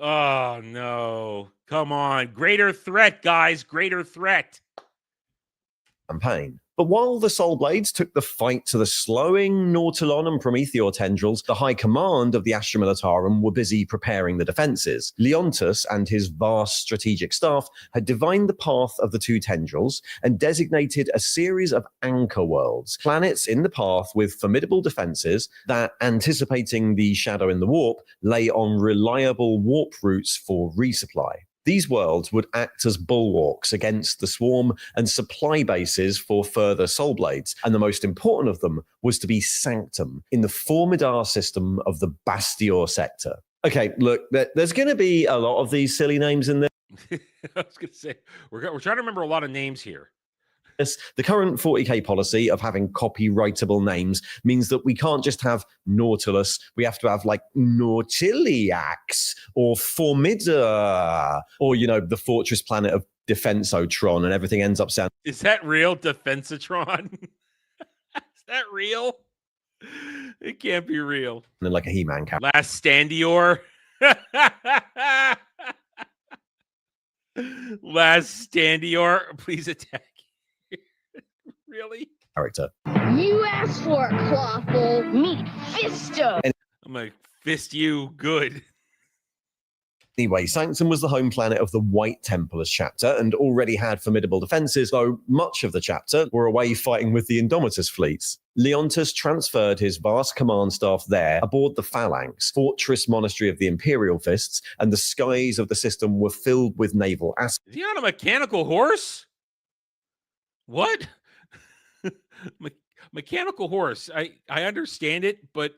Oh, no. Come on. Greater threat, guys. Greater threat. But But while the Soul Blades took the fight to the slowing Nautilon and Prometheor tendrils, the high command of the Astra Militarum were busy preparing the defenses. Leontus and his vast strategic staff had divined the path of the two tendrils and designated a series of anchor worlds, planets in the path with formidable defenses that, anticipating the shadow in the warp, lay on reliable warp routes for resupply. These worlds would act as bulwarks against the swarm and supply bases for further Soul Blades, and the most important of them was to be Sanctum in the Formidar system of the Bastior sector. Okay, look, there's going to be a lot of these silly names in there. I was going to say, we're trying to remember a lot of names here. The current 40k policy of having copyrightable names means that we can't just have Nautilus, we have to have like Nautiliax or Formida or, the fortress planet of Defensotron, and everything ends up sounding... Is that real, Defensotron? Is that real? It can't be real. And like a He-Man character. Last Standior. Last Standior, please attack. Really? Character. You asked for it, Clawful. Meet Fisto. I'm like, fist you good. Anyway, Sanctum was the home planet of the White Templars chapter and already had formidable defenses, though much of the chapter were away fighting with the Indomitus fleets. Leontus transferred his vast command staff there aboard the Phalanx, fortress monastery of the Imperial Fists, and the skies of the system were filled with naval assets. Is he on a mechanical horse? What? Mechanical horse. I understand it, but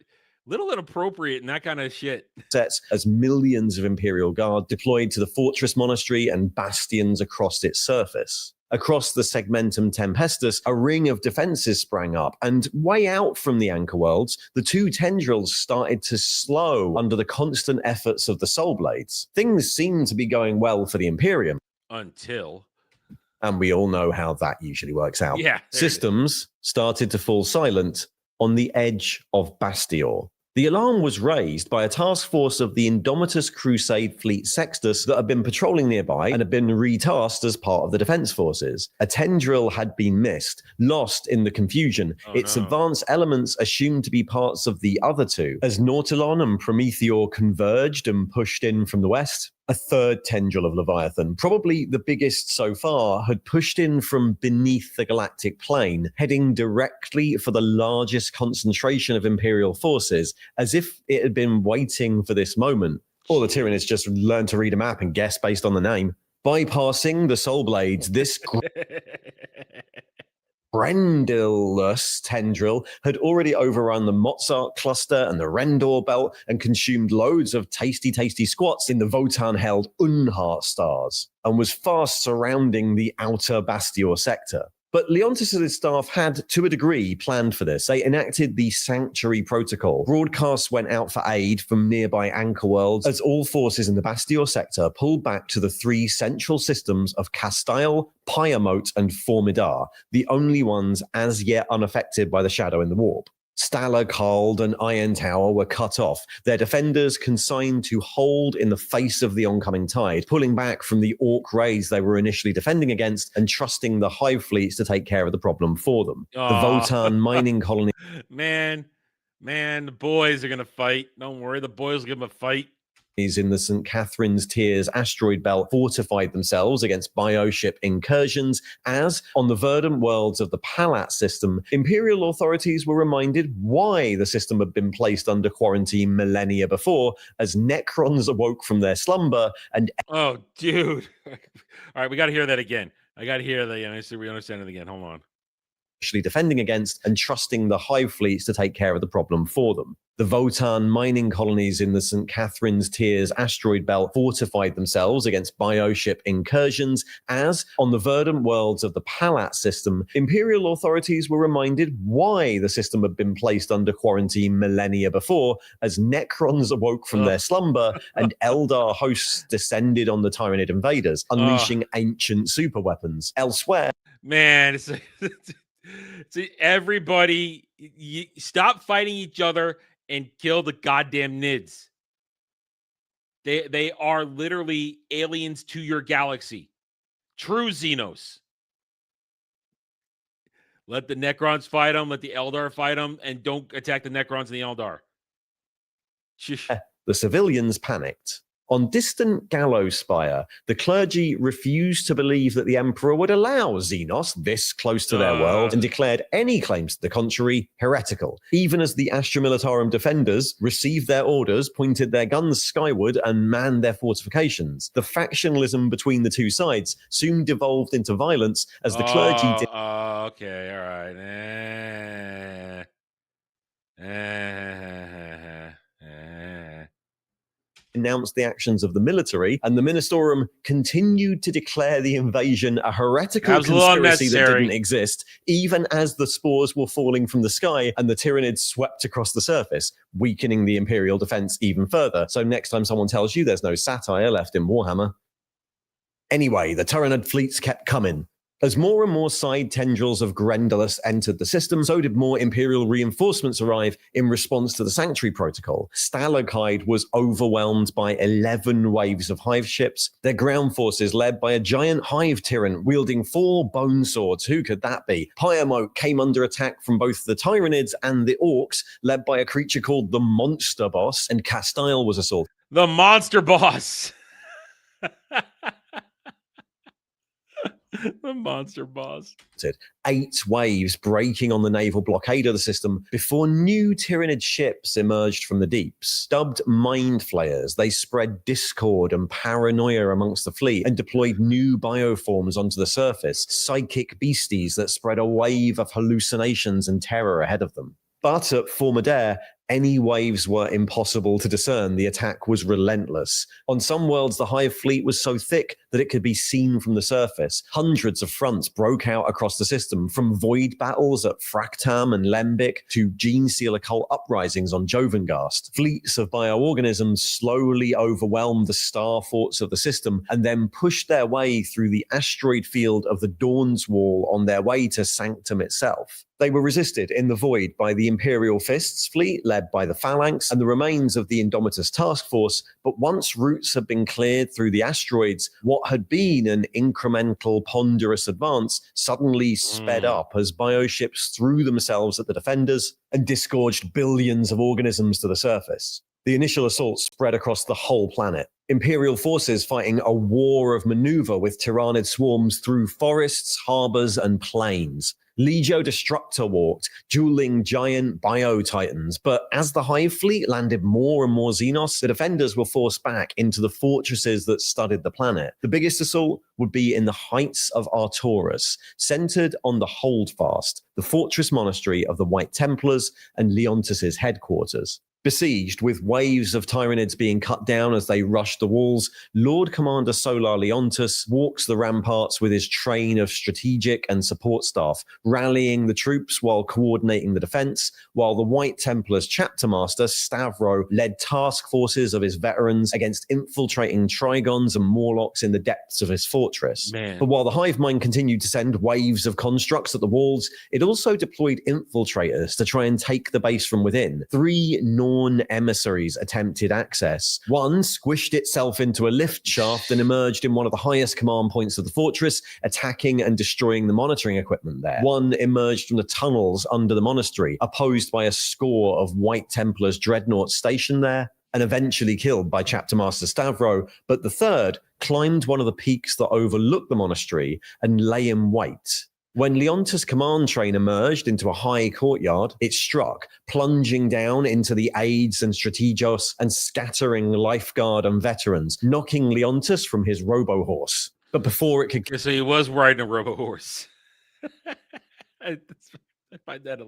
little inappropriate in that kind of shit. As millions of Imperial Guard deployed to the fortress monastery and bastions across its surface. Across the Segmentum Tempestus, a ring of defenses sprang up, and way out from the anchor worlds, the two tendrils started to slow under the constant efforts of the Soul Blades. Things seemed to be going well for the Imperium. Until... And we all know how that usually works out. Yeah, systems started to fall silent on the edge of Bastior. The alarm was raised by a task force of the Indomitus Crusade Fleet Sextus that had been patrolling nearby and had been retasked as part of the defense forces. A tendril had been missed, lost in the confusion, its advanced elements assumed to be parts of the other two. As Nautilon and Prometheor converged and pushed in from the west, a third tendril of Leviathan, probably the biggest so far, had pushed in from beneath the galactic plane, heading directly for the largest concentration of Imperial forces, as if it had been waiting for this moment. Or the Tyranids just learned to read a map and guess based on the name. Bypassing the Soul Blades, this Grendilus tendril had already overrun the Mozart cluster and the Rendor belt and consumed loads of tasty squats in the Votan-held Unhart stars, and was fast surrounding the outer Bastior sector. But Leontus' staff had, to a degree, planned for this. They enacted the Sanctuary Protocol. Broadcasts went out for aid from nearby anchor worlds as all forces in the Bastior sector pulled back to the three central systems of Castile, Piamote, and Formidar, the only ones as yet unaffected by the shadow in the warp. Stalaghold and Iron Tower were cut off, their defenders consigned to hold in the face of the oncoming tide, pulling back from the Orc raids they were initially defending against and trusting the Hive fleets to take care of the problem for them. The Votan mining colony... Man, the boys are going to fight. Don't worry, the boys will give them a fight. In the St. Catherine's Tiers asteroid belt fortified themselves against bioship incursions as, on the verdant worlds of the Palat system, Imperial authorities were reminded why the system had been placed under quarantine millennia before, as Necrons awoke from their slumber and... Oh, dude. All right, we got to hear that again. I got to hear that again. We understand it again. Hold on. Defending against and trusting the Hive fleets to take care of the problem for them. The Votan mining colonies in the St. Catherine's Tiers asteroid belt fortified themselves against bioship incursions as, on the verdant worlds of the Palat system, Imperial authorities were reminded why the system had been placed under quarantine millennia before, as Necrons awoke from their slumber and Eldar hosts descended on the Tyranid invaders, unleashing ancient superweapons. Elsewhere... Man, it's see, everybody, stop fighting each other and kill the goddamn Nids. They are literally aliens to your galaxy. True Xenos. Let the Necrons fight them. Let the Eldar fight them, and don't attack the Necrons and the Eldar. Shush. The civilians panicked. On distant Gallows Spire, the clergy refused to believe that the Emperor would allow Xenos this close to their world and declared any claims to the contrary heretical, even as the Astra Militarum defenders received their orders, pointed their guns skyward, and manned their fortifications. The factionalism between the two sides soon devolved into violence as the clergy did. Okay, all right. Announced the actions of the military, and the Ministorum continued to declare the invasion a heretical conspiracy that didn't exist, even as the spores were falling from the sky and the Tyranids swept across the surface, weakening the Imperial defense even further. So next time someone tells you there's no satire left in Warhammer. Anyway, the Tyranid fleets kept coming. As more and more side tendrils of Grendulus entered the system, so did more Imperial reinforcements arrive in response to the Sanctuary Protocol. Stalagheid was overwhelmed by 11 waves of hive ships, their ground forces led by a giant hive tyrant wielding 4 bone swords. Who could that be? Pyremote came under attack from both the Tyranids and the Orcs, led by a creature called the Monster Boss, and Castile was assaulted. The Monster Boss! The Monster Boss. 8 waves breaking on the naval blockade of the system before new Tyranid ships emerged from the deeps. Dubbed Mind Flayers, they spread discord and paranoia amongst the fleet and deployed new bioforms onto the surface, psychic beasties that spread a wave of hallucinations and terror ahead of them. But at Formadaire, any waves were impossible to discern. The attack was relentless. On some worlds, the Hive fleet was so thick that it could be seen from the surface. Hundreds of fronts broke out across the system, from void battles at Fractam and Lembic to Gene Seal occult uprisings on Jovengast. Fleets of bioorganisms slowly overwhelmed the star forts of the system and then pushed their way through the asteroid field of the Dawn's Wall on their way to Sanctum itself. They were resisted in the void by the Imperial Fists fleet, led by the Phalanx, and the remains of the Indomitus Task Force, but once routes had been cleared through the asteroids, what had been an incremental, ponderous advance suddenly sped up as bioships threw themselves at the defenders and disgorged billions of organisms to the surface. The initial assault spread across the whole planet. Imperial forces fighting a war of maneuver with Tyranid swarms through forests, harbors, and plains. Legio Destructor walked, dueling giant bio-titans, but as the Hive fleet landed more and more Xenos, the defenders were forced back into the fortresses that studded the planet. The biggest assault would be in the heights of Arcturus, centered on the Holdfast, the fortress monastery of the White Templars and Leontus's headquarters. Besieged, with waves of Tyranids being cut down as they rushed the walls, Lord Commander Solar Leontus walks the ramparts with his train of strategic and support staff, rallying the troops while coordinating the defense, while the White Templars chapter master, Stavro, led task forces of his veterans against infiltrating Trigons and Morlocks in the depths of his fortress. But while the Hive mind continued to send waves of constructs at the walls, it also deployed infiltrators to try and take the base from within. 3 emissaries attempted access. One squished itself into a lift shaft and emerged in one of the highest command points of the fortress, attacking and destroying the monitoring equipment there. One emerged from the tunnels under the monastery, opposed by a score of White Templars dreadnoughts stationed there, and eventually killed by Chapter Master Stavro. But the third climbed one of the peaks that overlooked the monastery and lay in wait. When Leontus' command train emerged into a high courtyard, it struck, plunging down into the aides and strategos and scattering lifeguard and veterans, knocking Leontus from his robo-horse. But before it could... So he was riding a robo-horse. I find that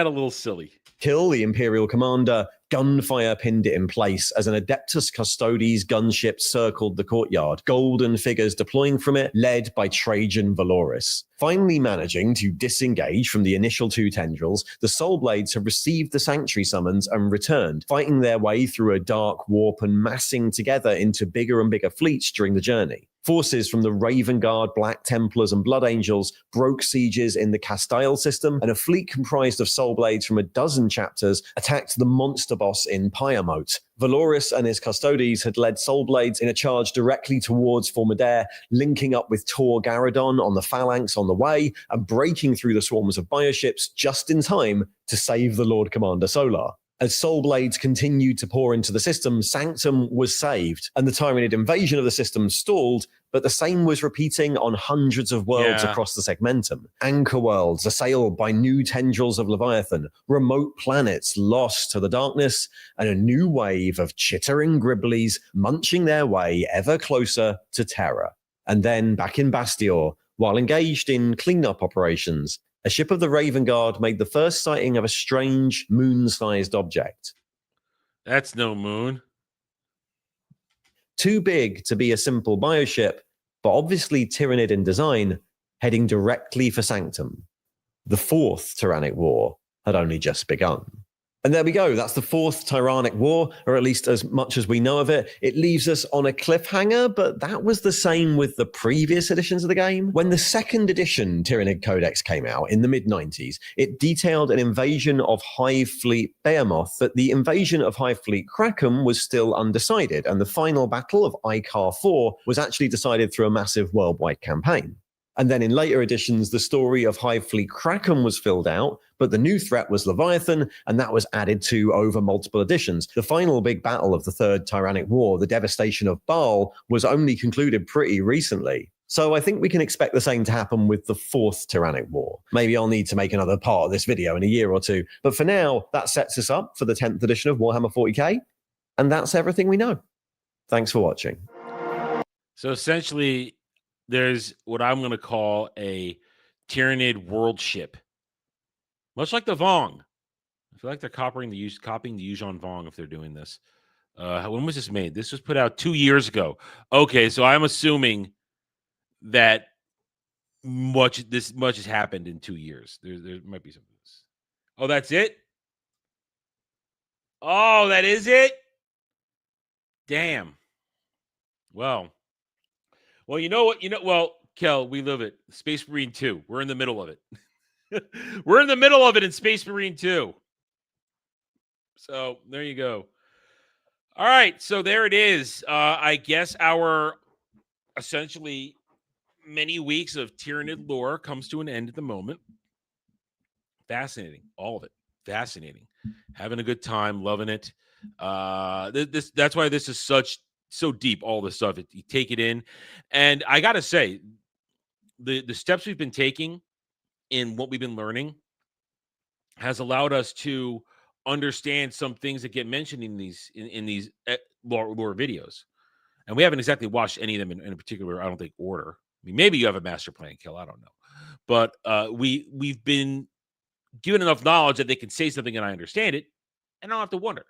a little silly. Kill the Imperial commander, gunfire pinned it in place as an Adeptus Custodes gunship circled the courtyard, golden figures deploying from it, led by Trajan Valoris. Finally managing to disengage from the initial 2 tendrils, the Soulblades have received the Sanctuary summons and returned, fighting their way through a dark warp and massing together into bigger and bigger fleets during the journey. Forces from the Raven Guard, Black Templars, and Blood Angels broke sieges in the Castile system, and a fleet comprised of Soulblades from a dozen chapters attacked the monster boss in Pyremote. Valoris and his custodies had led Soulblades in a charge directly towards Formader, linking up with Tor Garadon on the phalanx on the way and breaking through the swarms of bioships just in time to save the Lord Commander Solar. As Soulblades continued to pour into the system, Sanctum was saved, and the Tyranid invasion of the system stalled, but the same was repeating on hundreds of worlds across the segmentum. Anchor worlds assailed by new tendrils of Leviathan, remote planets lost to the darkness, and a new wave of chittering Gribblies munching their way ever closer to terror. And then, back in Bastior, while engaged in cleanup operations, a ship of the Raven Guard made the first sighting of a strange moon-sized object. That's no moon. Too big to be a simple bioship, but obviously Tyranid in design, heading directly for Sanctum. The fourth Tyrannic War had only just begun. And there we go. That's the fourth Tyrannic War, or at least as much as we know of it. It leaves us on a cliffhanger, but that was the same with the previous editions of the game. When the second edition Tyrannid Codex came out in the mid-90s, it detailed an invasion of Hive Fleet Behemoth, but the invasion of Hive Fleet Kraken was still undecided, and the final battle of Icar 4 was actually decided through a massive worldwide campaign. And then in later editions, the story of Hive Fleet Kraken was filled out, but the new threat was Leviathan, and that was added to over multiple editions. The final big battle of the Third Tyrannic War, the devastation of Baal, was only concluded pretty recently. So I think we can expect the same to happen with the Fourth Tyrannic War. Maybe I'll need to make another part of this video in a year or two. But for now, that sets us up for the 10th edition of Warhammer 40k, and that's everything we know. Thanks for watching. So essentially, there's what I'm going to call a Tyranid world ship. Much like the Vong. I feel like they're copying the Yuuzhan Vong if they're doing this. When was this made? This was put out 2 years ago. Okay, so I'm assuming that much has happened in 2 years. There might be something. Oh, that's it? Oh, that is it? Damn. Well, you know what? Kel, we live it. Space Marine 2. We're in the middle of it. We're in the middle of it in Space Marine 2. So there you go. All right. So there it is. I guess our essentially many weeks of Tyranid lore comes to an end at the moment. Fascinating. All of it. Fascinating. Having a good time. Loving it. That's why this is so deep, all this stuff. You take it in. And I got to say, the steps we've been taking in what we've been learning has allowed us to understand some things that get mentioned in these lore videos. And we haven't exactly watched any of them in a particular, I don't think, order. I mean, maybe you have a master plan, Kill. I don't know. But we've been given enough knowledge that they can say something and I understand it, and I don't have to wonder.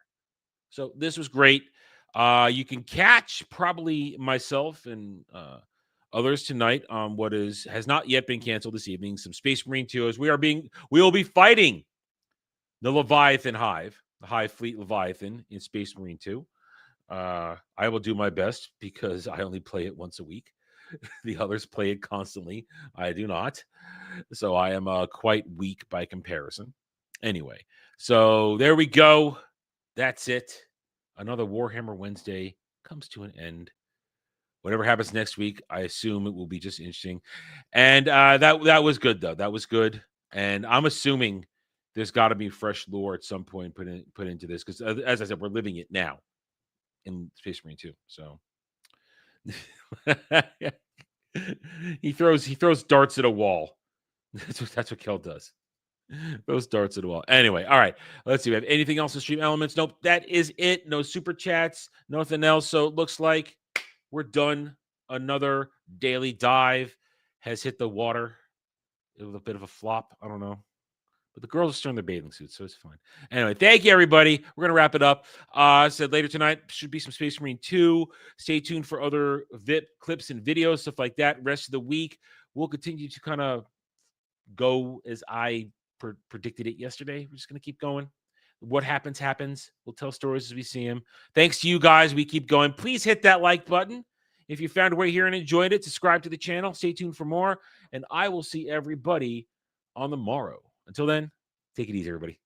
So this was great. You can catch probably myself and others tonight on what has not yet been canceled this evening. Some Space Marine 2 as we will be fighting the Leviathan Hive, the Hive Fleet Leviathan in Space Marine 2. I will do my best because I only play it once a week. The others play it constantly. I do not. So I am quite weak by comparison. Anyway, so there we go. That's it. Another Warhammer Wednesday comes to an end. Whatever happens next week, I assume it will be just interesting. And that was good, though. That was good. And I'm assuming there's got to be fresh lore at some point put into this. Because, as I said, we're living it now in Space Marine 2. So he throws darts at a wall. That's what Kel does. Those darts at a wall. Anyway, all right. Let's see. We have anything else in Stream Elements? Nope. That is it. No super chats. Nothing else. So it looks like we're done. Another daily dive has hit the water. It was a bit of a flop. I don't know. But the girls are still in their bathing suits, so it's fine. Anyway, thank you, everybody. We're going to wrap it up. I said later tonight should be some Space Marine 2. Stay tuned for other VIP clips and videos, stuff like that. Rest of the week, we'll continue to kind of go as I predicted it yesterday. We're just going to keep going. What happens, happens. We'll tell stories as we see them. Thanks to you guys. We keep going. Please hit that like button. If you found a way here and enjoyed it, subscribe to the channel. Stay tuned for more. And I will see everybody on the morrow. Until then, take it easy, everybody.